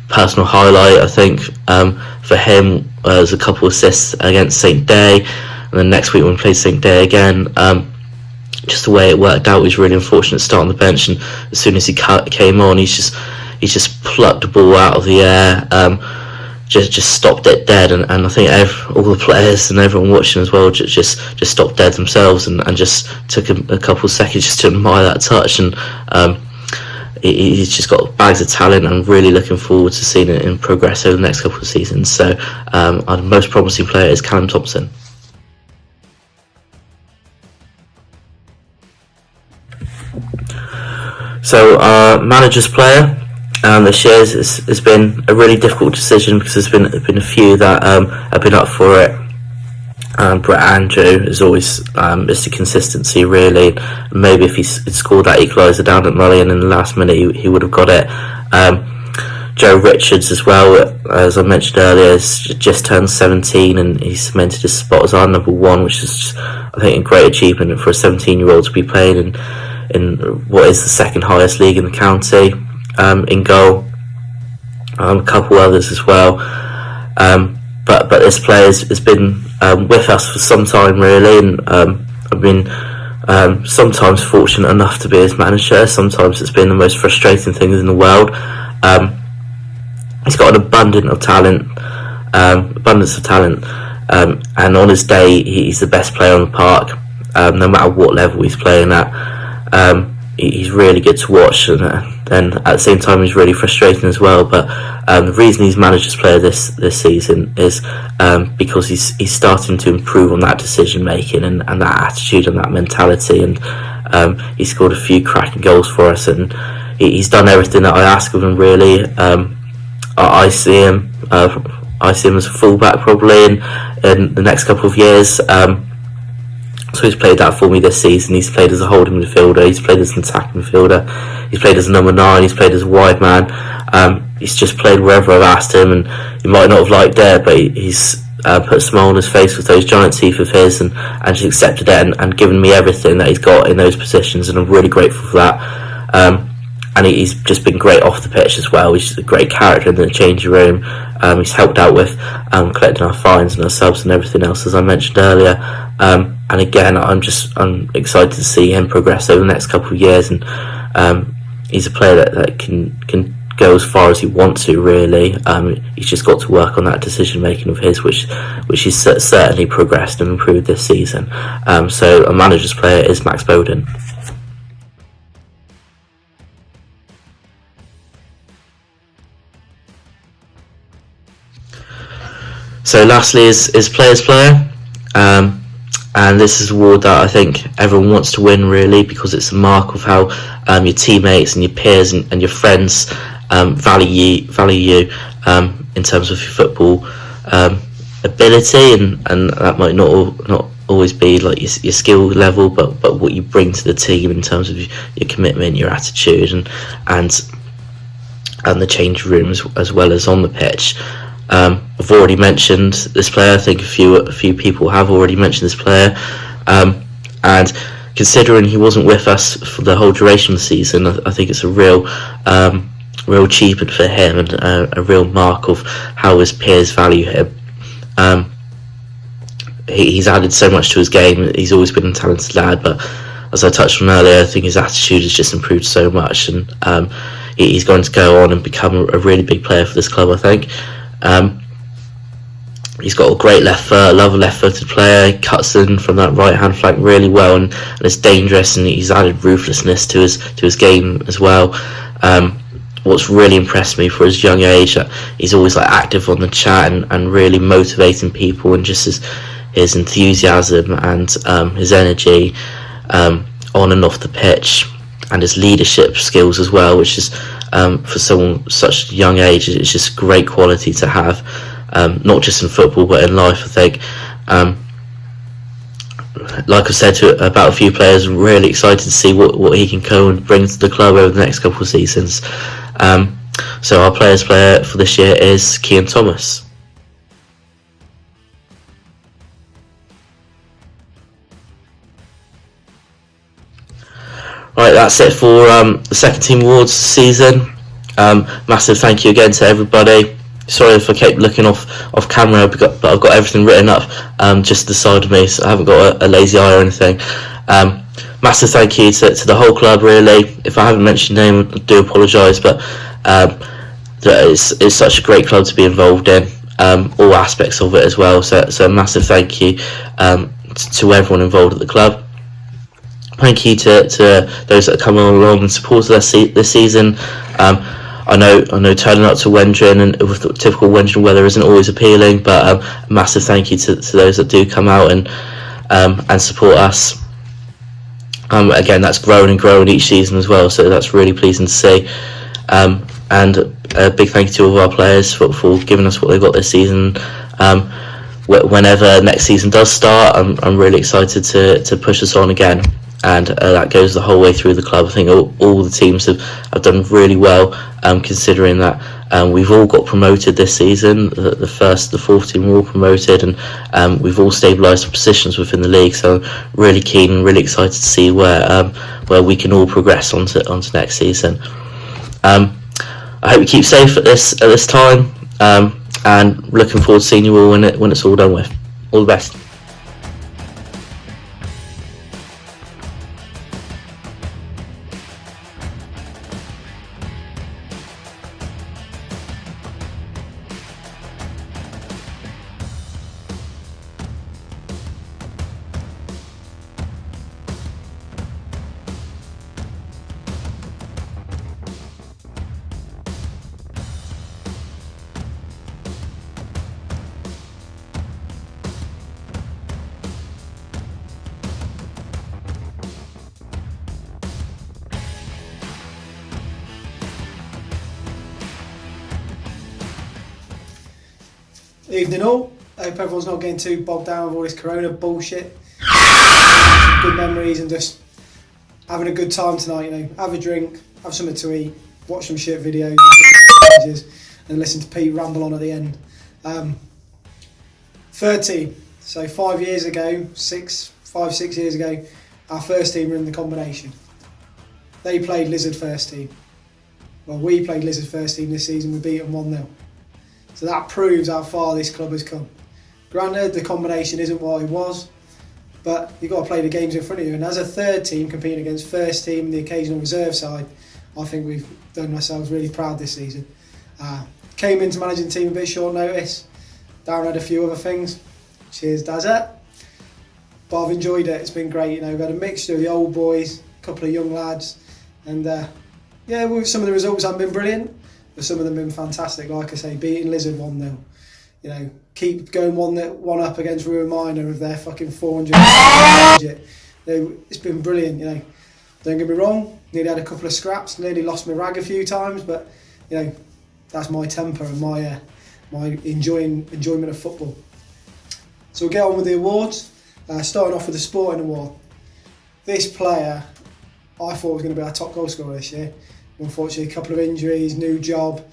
Personal highlight, I think, for him was a couple of assists against St. Day, and then next week when we played St. Day again, just the way it worked out, he was really unfortunate to start on the bench, and as soon as he came on, he's just plucked the ball out of the air, just stopped it dead, and I think all the players and everyone watching as well just stopped dead themselves, and just took a couple of seconds just to admire that touch. And he's just got bags of talent. I'm really looking forward to seeing it in progress over the next couple of seasons. So our most promising player is Callum Thompson. So our manager's player this year has been a really difficult decision, because there's been a few that have been up for it. Brett Andrew is always it's the consistency, really. Maybe if he scored that equaliser down at Mullion in the last minute, he would have got it. Joe Richards as well, as I mentioned earlier, has just turned 17, and he's cemented his spot as our number one, which is just, I think, a great achievement for a 17-year-old to be playing in what is the second highest league in the county. In goal, a couple others as well, but this player has been with us for some time, really, and I've been sometimes fortunate enough to be his manager. Sometimes it's been the most frustrating things in the world. He's got an abundance of talent, and on his day he's the best player on the park, no matter what level he's playing at. He's really good to watch, and at the same time he's really frustrating as well. But the reason he's manager's player this season is because he's starting to improve on that decision making and that attitude and that mentality, and he scored a few cracking goals for us, and he's done everything that I ask of him, really. I see him as a fullback probably in the next couple of years. So he's played that for me this season. He's played as a holding midfielder, he's played as an attacking midfielder, he's played as a number 9, he's played as a wide man. He's just played wherever I've asked him, and he might not have liked it, but he's put a smile on his face with those giant teeth of his, and just accepted it and given me everything that he's got in those positions, and I'm really grateful for that. And he's just been great off the pitch as well. He's just a great character in the changing room. He's helped out with collecting our fines and our subs and everything else, as I mentioned earlier. And again, I'm excited to see him progress over the next couple of years. And he's a player that can go as far as he wants to, really. He's just got to work on that decision making of his, which he's certainly progressed and improved this season. So a manager's player is Max Bowden. So lastly is player's player, and this is an award that I think everyone wants to win, really, because it's a mark of how your teammates and your peers and your friends value you in terms of your football ability, and that might not always be like your skill level, but what you bring to the team in terms of your commitment, your attitude, and the change rooms as well as on the pitch. I've already mentioned this player. I think a few people have already mentioned this player, and considering he wasn't with us for the whole duration of the season, I think it's a real achievement for him, and a real mark of how his peers value him. He's added so much to his game. He's always been a talented lad, but as I touched on earlier, I think his attitude has just improved so much, and he's going to go on and become a really big player for this club, I think. He's got a great left foot, another left-footed player. He cuts in from that right-hand flank really well, and it's dangerous. And he's added ruthlessness to his game as well. What's really impressed me for his young age, he's always like active on the chat and really motivating people, and just his enthusiasm and his energy on and off the pitch, and his leadership skills as well, which is for someone such a young age, it's just great quality to have. Not just in football but in life, I think. Like I said about a few players, really excited to see what he can go and bring to the club over the next couple of seasons. So our players player for this year is Kean Thomas. Right, that's it for the second team awards season. Massive thank you again to everybody. Sorry if I kept looking off camera, but I've got everything written up just to the side of me, so I haven't got a lazy eye or anything. Massive thank you to the whole club, really. If I haven't mentioned your name, I do apologise, but it's such a great club to be involved in, all aspects of it as well. So a massive thank you to everyone involved at the club. Thank you to those that have come along and supported us this season. I know turning up to Wendron and with the typical Wendron weather isn't always appealing, but a massive thank you to those that do come out and support us. Again, that's growing and growing each season as well, so that's really pleasing to see. And a big thank you to all of our players for giving us what they've got this season. Whenever next season does start, I'm really excited to push us on again. And that goes the whole way through the club. I think all the teams have done really well, considering that we've all got promoted this season. The fourth team were all promoted, and we've all stabilised our positions within the league. So really keen and really excited to see where we can all progress onto next season. I hope you keep safe at this time, and looking forward to seeing you all when it's all done with. All the best. Evening all. I hope everyone's not getting too bogged down with all this corona bullshit. Good memories and just having a good time tonight, have a drink, have something to eat, watch some shit videos and listen to Pete ramble on at the end. Third team. So 5 years ago, 6 years ago, our first team were in the combination. They played Lizard first team. Well, we played Lizard first team this season, we beat them 1-0. So that proves how far this club has come. Granted, the combination isn't what it was, but you've got to play the games in front of you. And as a third team competing against first team, the occasional reserve side, I think we've done ourselves really proud this season. Came into managing the team a bit short notice. Darren had a few other things. Cheers, Dazette. But I've enjoyed it. It's been great. We've had a mixture of the old boys, a couple of young lads, and some of the results haven't been brilliant. But some of them have been fantastic, like I say, beating Lizard 1-0. Keep going one up against Ruin Minor of their fucking 400 budget. It's been brilliant, Don't get me wrong, nearly had a couple of scraps, nearly lost my rag a few times, but that's my temper and my enjoyment of football. So we'll get on with the awards. Starting off with the Sporting Award. This player, I thought was going to be our top goal scorer this year. Unfortunately, a couple of injuries, new job,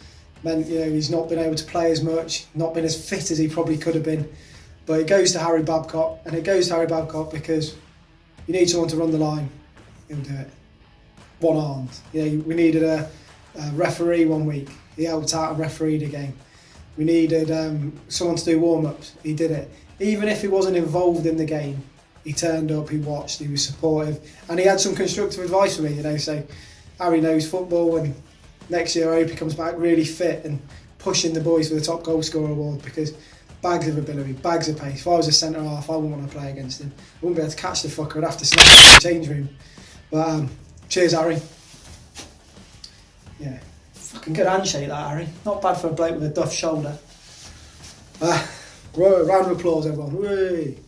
meant he's not been able to play as much, not been as fit as he probably could have been. But it goes to Harry Babcock, and it goes to Harry Babcock because you need someone to run the line. He'll do it. One-armed. We needed a referee one week. He helped out and refereed a game. We needed someone to do warm-ups. He did it. Even if he wasn't involved in the game, he turned up, he watched, he was supportive, and he had some constructive advice for me, say, Harry knows football, and next year I hope he comes back really fit and pushing the boys for the top goal scorer award, because bags of ability, bags of pace. If I was a centre half, I wouldn't want to play against him. I wouldn't be able to catch the fucker. I'd have to snap him in the change room. But cheers, Harry. Yeah, fucking good handshake that, Harry. Not bad for a bloke with a duff shoulder. Round of applause, everyone. Whee!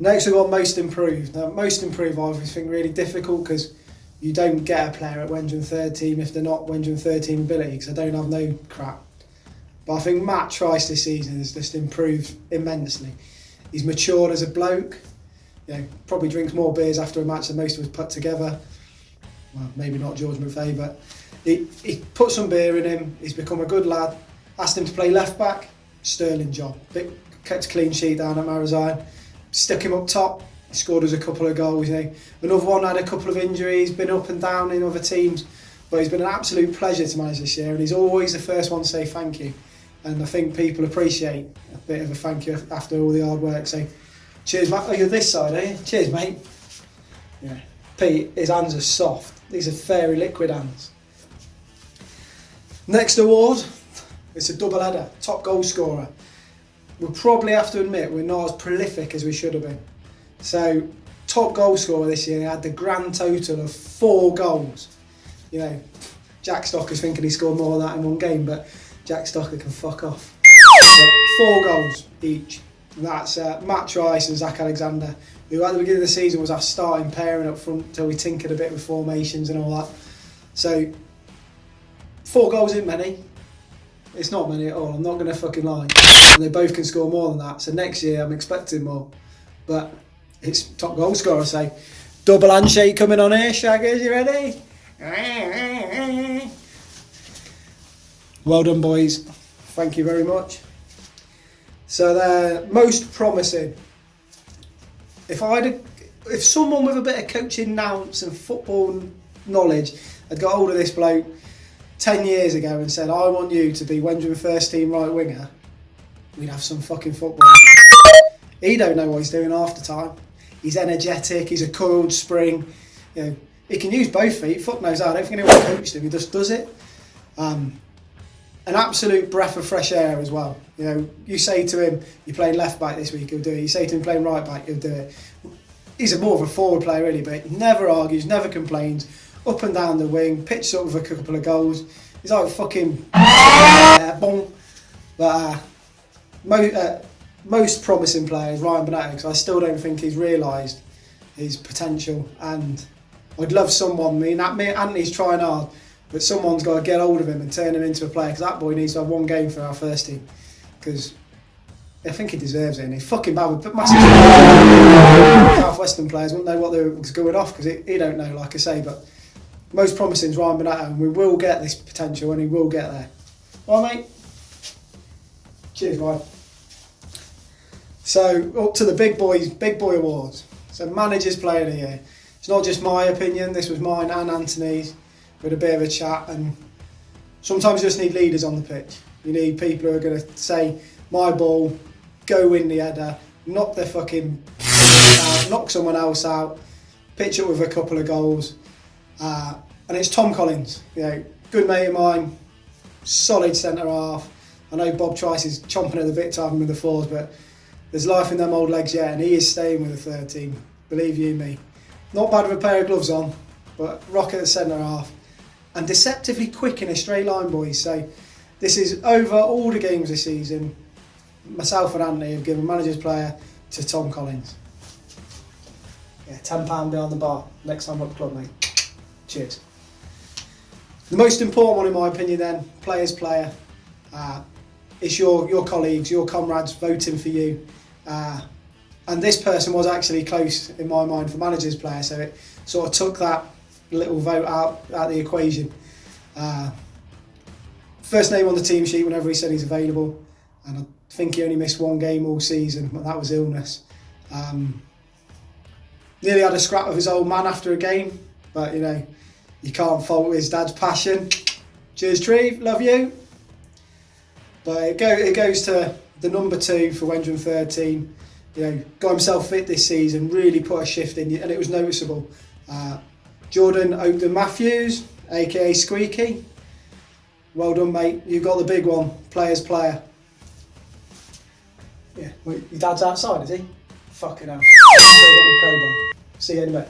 Next we've got most improved. Now, most improved I always think really difficult because you don't get a player at Wendron third team if they're not Wendron third team ability, because I don't have no crap. But I think Matt Trice this season has just improved immensely. He's matured as a bloke. You know, probably drinks more beers after a match than most of us put together. Well, maybe not George McVeigh, but he put some beer in him. He's become a good lad. Asked him to play left back. Sterling job. Kept a clean sheet down at Marizine. Stuck him up top. He scored us a couple of goals. You know, another one had a couple of injuries. Been up and down in other teams, but he's been an absolute pleasure to manage this year. And he's always the first one to say thank you. And I think people appreciate a bit of a thank you after all the hard work. So, cheers, mate. Oh, you're this side, eh? Cheers, mate. Yeah. Pete, his hands are soft. These are fairy liquid hands. Next award, it's a double header. Top goal scorer. We'll probably have to admit we're not as prolific as we should have been. So, top goal scorer this year had the grand total of 4 goals. You know, Jack Stocker's thinking he scored more than that in one game, but Jack Stocker can fuck off. But 4 goals each. And that's Matt Trice and Zach Alexander, who at the beginning of the season was our starting pairing up front until we tinkered a bit with formations and all that. So, 4 goals isn't many. It's not many at all, I'm not going to fucking lie. And they both can score more than that. So next year I'm expecting more. But it's top goal scorer, so double handshake coming on here, Shaggers, you ready? Well done, boys. Thank you very much. So they're most promising. If someone with a bit of coaching nous and football knowledge had got hold of this bloke 10 years ago and said, I want you to be Wendron first team right winger, we'd have some fucking football. He don't know what he's doing half the time. He's energetic, he's a coiled spring. You know, he can use both feet, fuck knows how. I don't think anyone coached him, he just does it. An absolute breath of fresh air as well. You know, you say to him, you're playing left back this week, he'll do it. You say to him, playing right back, he'll do it. He's more of a forward player really, but he never argues, never complains. Up and down the wing, pitched up with a couple of goals. He's like fucking boom. But most promising player is Ryan Bonetto, because I still don't think he's realised his potential. And I'd love someone. Me and Anthony's trying hard, but someone's got to get hold of him and turn him into a player. Because that boy needs to have one game for our first team. Because I think he deserves it. And he's fucking bad with massive. Southwestern players wouldn't know what was going off because he don't know, like I say, but. Most promising is Ryan Bonetto, and we will get this potential and he will get there. All right, mate? Cheers, Ryan. So, up to the big boy awards. So, Manager's Player of the Year. It's not just my opinion, this was mine and Anthony's. We had a bit of a chat, and sometimes you just need leaders on the pitch. You need people who are going to say, my ball, go win the header, knock their fucking out, knock someone else out, pitch up with a couple of goals. And it's Tom Collins, you know, good mate of mine, solid centre half. I know Bob Trice is chomping at the bit to have him with the fours, but there's life in them old legs yet, and he is staying with the third team, believe you me. Not bad with a pair of gloves on, but rock at the centre half. And deceptively quick in a straight line, boys. So this is over all the games this season. Myself and Anthony have given Manager's Player to Tom Collins. Yeah, £10 behind the bar next time at the club, mate. Cheers. The most important one in my opinion then, Player's Player. It's your colleagues, your comrades voting for you. And this person was actually close in my mind for Manager's Player, so it sort of took that little vote out the equation. First name on the team sheet whenever he said he's available, and I think he only missed 1 game all season, but that was illness. Nearly had a scrap with his old man after a game, but you know, you can't fault his dad's passion. Cheers, Treve, love you. But it goes to the number 2 for Wendron third team. You know, got himself fit this season, really put a shift in, and it was noticeable. Jordan Oakden Matthews, aka Squeaky. Well done, mate. You got the big one, Player's Player. Yeah, well, your dad's outside, is he? Fucking hell. Go get the crowbar. See you in a bit.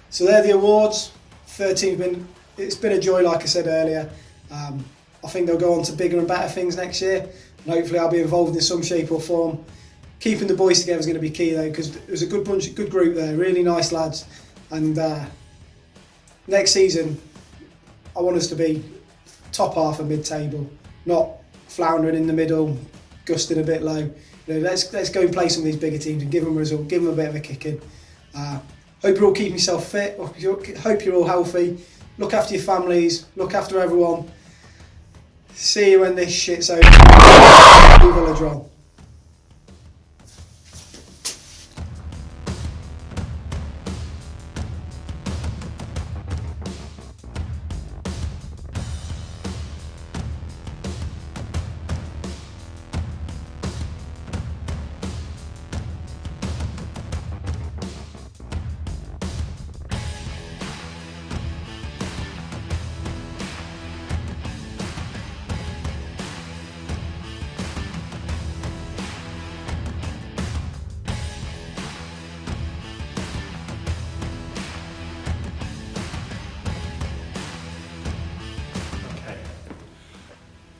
So they're the awards. 13's it's been a joy, like I said earlier. I think they'll go on to bigger and better things next year, and hopefully I'll be involved in some shape or form. Keeping the boys together is going to be key though, because it was a good bunch, good group there, really nice lads. And next season, I want us to be top half of mid-table, not floundering in the middle, gusting a bit low. You know, let's go and play some of these bigger teams and give them a result, give them a bit of a kicking. Hope you're all keeping yourself fit. Hope you're all healthy. Look after your families. Look after everyone. See you when this shit's over. Wendron.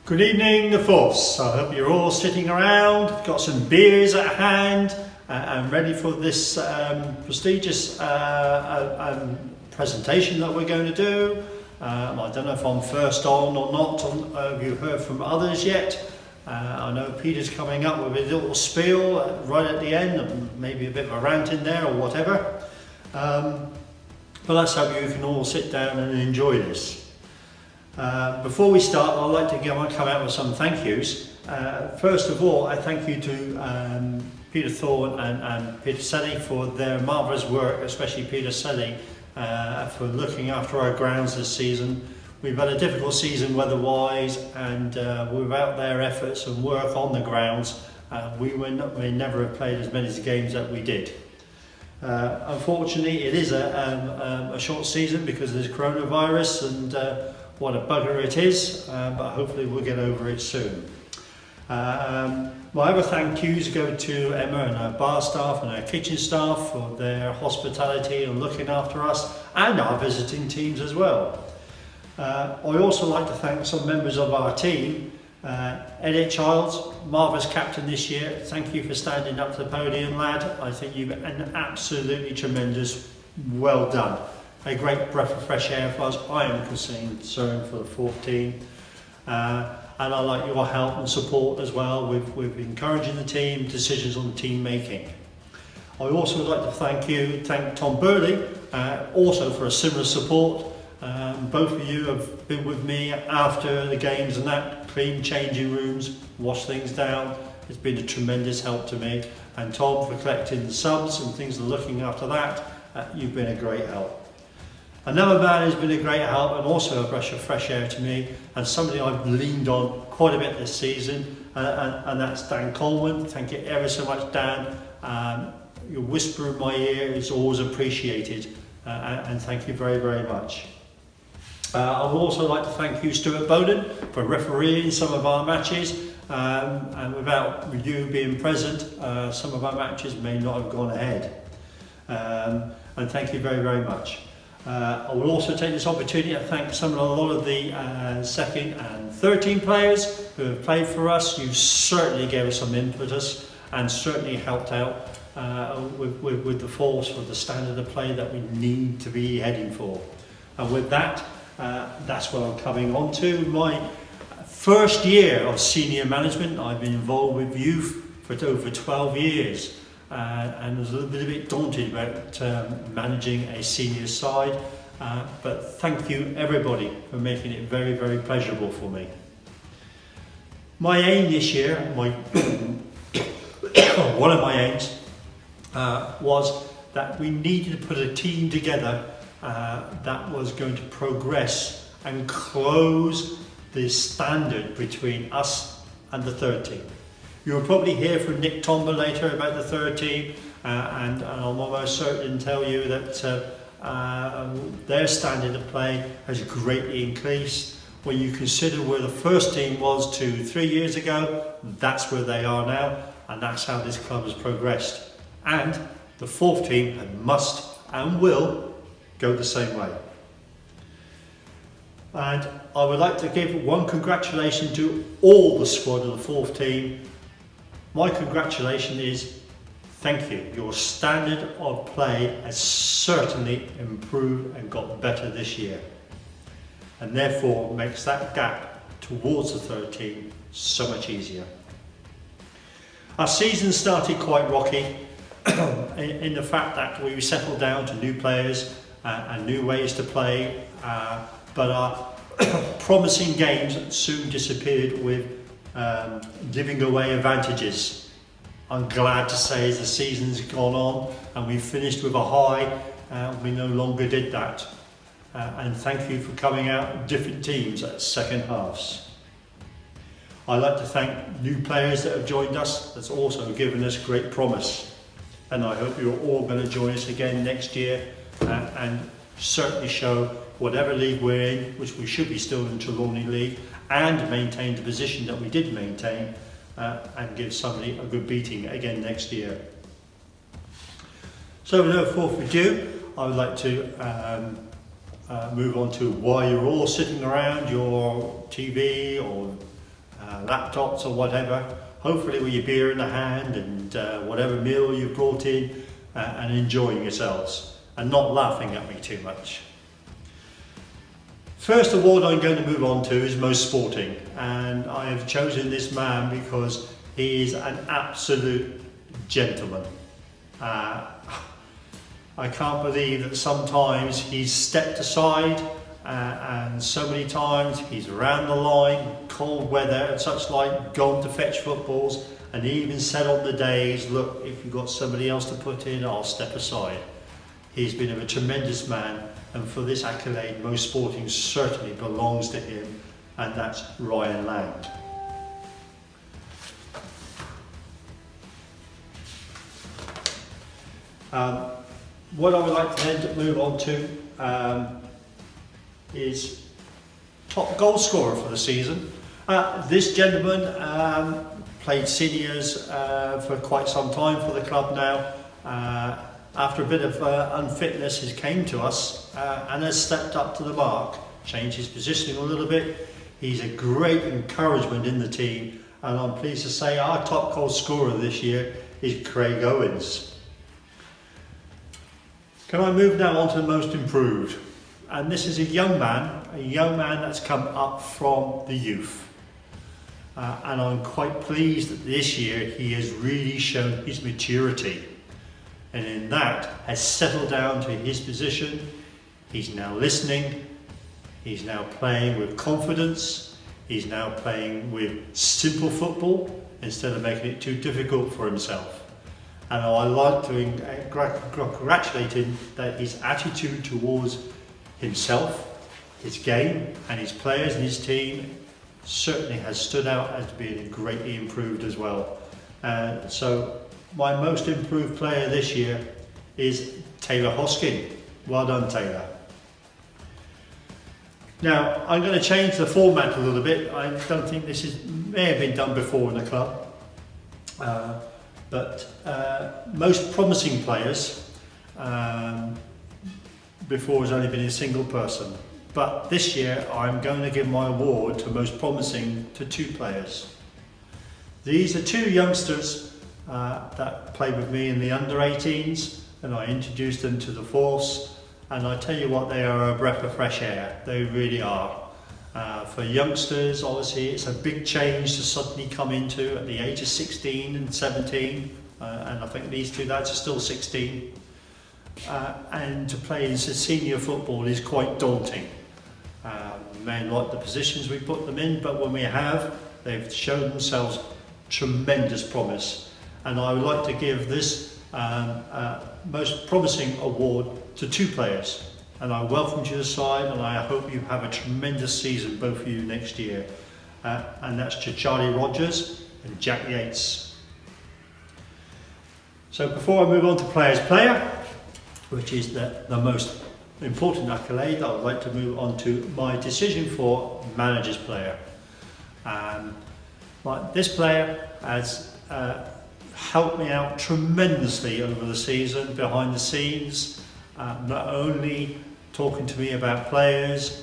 Good evening, the Force. I hope you're all sitting around, got some beers at hand, and ready for this prestigious presentation that we're going to do. I don't know if I'm first on or not. Have you heard from others yet? I know Peter's coming up with a little spiel right at the end, and maybe a bit of a rant in there or whatever. But let's hope you can all sit down and enjoy this. Before we start, I'd like to come out with some thank yous. First of all, I thank you to Peter Thorne and Peter Selly for their marvellous work, especially Peter Selly for looking after our grounds this season. We've had a difficult season weather-wise, and without their efforts and work on the grounds, we never have played as many games that we did. Unfortunately, it is a short season because of this coronavirus, and what a bugger it is, but hopefully we'll get over it soon. My other thank yous go to Emma and her bar staff and her kitchen staff for their hospitality and looking after us, and our visiting teams as well. I also like to thank some members of our team. Elliot Childs, marvellous captain this year. Thank you for standing up to the podium, lad. I think you've been absolutely tremendous. Well done. A great breath of fresh air for us. I am concerned for the fourth team. And I like your help and support as well with encouraging the team, decisions on team making. I also would like to thank Tom Burley, also for a similar support. Both of you have been with me after the games and that, clean changing rooms, wash things down. It's been a tremendous help to me. And Tom for collecting the subs and things and looking after that. You've been a great help. Another man who's been a great help and also a breath of fresh air to me, and somebody I've leaned on quite a bit this season, and that's Dan Coleman. Thank you ever so much, Dan. Your whisper in my ear is always appreciated, and thank you very, very much. I would also like to thank you, Stuart Bowden, for refereeing some of our matches, and without you being present, some of our matches may not have gone ahead. And thank you very, very much. I will also take this opportunity to thank a lot of the second and third team players who have played for us. You certainly gave us some impetus and certainly helped out with the force, with the standard of play that we need to be heading for. And with that, that's what I'm coming on to. My first year of senior management. I've been involved with youth for over 12 years. And I was a bit daunted about managing a senior side, but thank you everybody for making it very, very pleasurable for me. My aim this year, one of my aims, was that we needed to put a team together that was going to progress and close the standard between us and the third team. You'll probably hear from Nick Tomba later about the third team, and I'm almost certain to tell you that their standard of play has greatly increased. when you consider where the first team was 2-3 years ago, that's where they are now, and that's how this club has progressed. And the fourth team must and will go the same way. And I would like to give one congratulation to all the squad of the fourth team. My congratulation is thank you. Your standard of play has certainly improved and got better this year, and therefore makes that gap towards the third team so much easier. Our season started quite rocky in the fact that we settled down to new players and new ways to play, but our promising games soon disappeared with giving away advantages. I'm glad to say as the season's gone on and we finished with a high, we no longer did that. And thank you for coming out different teams at second halves. I'd like to thank new players that have joined us. That's also given us great promise. And I hope you're all going to join us again next year and certainly show whatever league we're in, which we should be still in Trelawney League, and maintain the position that we did maintain, and give somebody a good beating again next year. So without further ado, I would like to move on to why you're all sitting around your TV or laptops or whatever, hopefully with your beer in the hand and whatever meal you've brought in, and enjoying yourselves and not laughing at me too much. First award I'm going to move on to is Most Sporting, and I have chosen this man because he is an absolute gentleman. I can't believe that sometimes he's stepped aside and so many times he's around the line, cold weather and such like, gone to fetch footballs, and he even said on the days, look, if you've got somebody else to put in, I'll step aside. He's been a tremendous man, and for this accolade, Most Sporting certainly belongs to him, and that's Ryan Lang. What I would like to then move on to is top goal scorer for the season. This gentleman played seniors for quite some time for the club now. After a bit of unfitness, he came to us and has stepped up to the mark, changed his positioning a little bit. He's a great encouragement in the team, and I'm pleased to say our top goal scorer this year is Craig Owens. Can I move now on to the most improved? And this is a young man that's come up from the youth. And I'm quite pleased that this year he has really shown his maturity. And in that has settled down to his position. He's now listening. He's now playing with confidence. He's now playing with simple football instead of making it too difficult for himself. And I like to congratulate him that his attitude towards himself, his game and his players and his team certainly has stood out as being greatly improved as well. So my most improved player this year is Taylor Hoskin. Well done, Taylor. Now, I'm going to change the format a little bit. I don't think this may have been done before in the club. But most promising players, before has only been a single person. But this year, I'm going to give my award to most promising to two players. These are two youngsters that played with me in the under-18s, and I introduced them to the force, and I tell you what, they are a breath of fresh air. They really are. For youngsters, obviously it's a big change to suddenly come into at the age of 16 and 17, and I think these two lads are still 16, and to play in senior football is quite daunting. May not like the positions we put them in, but when we have, they've shown themselves tremendous promise. And I would like to give this most promising award to two players. And I welcome you to the side, and I hope you have a tremendous season, both of you, next year. And that's to Charlie Rogers and Jack Yates. So before I move on to Players Player, which is the most important accolade, I would like to move on to my decision for manager's player. This player has helped me out tremendously over the season, behind the scenes, not only talking to me about players,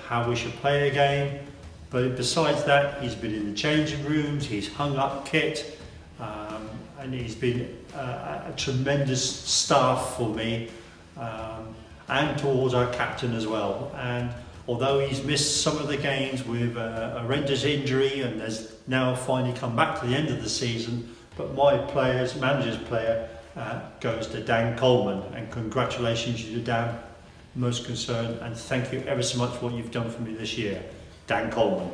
how we should play a game, but besides that, he's been in the changing rooms, he's hung up kit, and he's been a tremendous staff for me, and towards our captain as well. And although he's missed some of the games with a horrendous injury and has now finally come back to the end of the season, but my manager's player goes to Dan Coleman, and congratulations to Dan, most concerned, and thank you ever so much for what you've done for me this year, Dan Coleman.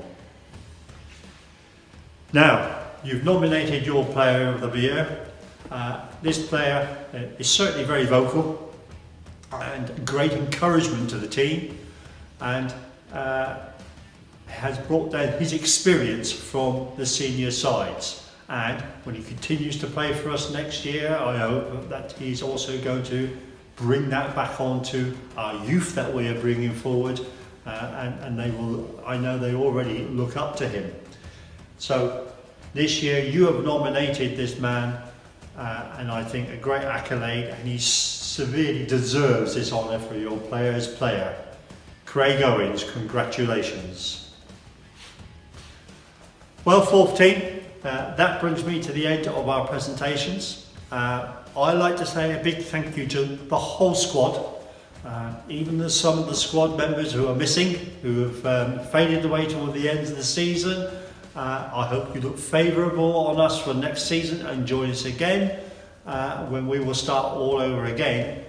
Now, you've nominated your player of the year. This player is certainly very vocal and great encouragement to the team, and has brought down his experience from the senior sides. And when he continues to play for us next year, I hope that he's also going to bring that back onto our youth that we are bringing forward, and they will. I know they already look up to him. So this year you have nominated this man, and I think a great accolade, and he severely deserves this honour for your player's player. Craig Owens, congratulations. Well, 4th team, that brings me to the end of our presentations. I'd like to say a big thank you to the whole squad, even some of the squad members who are missing, who have faded away toward the end of the season. I hope you look favourable on us for next season and join us again when we will start all over again,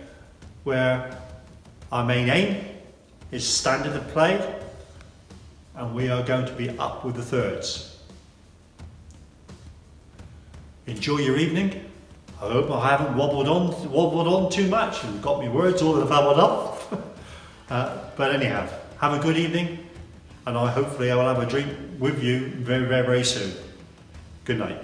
where our main aim is standard of play, and we are going to be up with the thirds. Enjoy your evening. I hope I haven't wobbled on too much and got me words all babbled up. But anyhow, have a good evening, and hopefully I will have a drink with you very, very, very soon. Good night.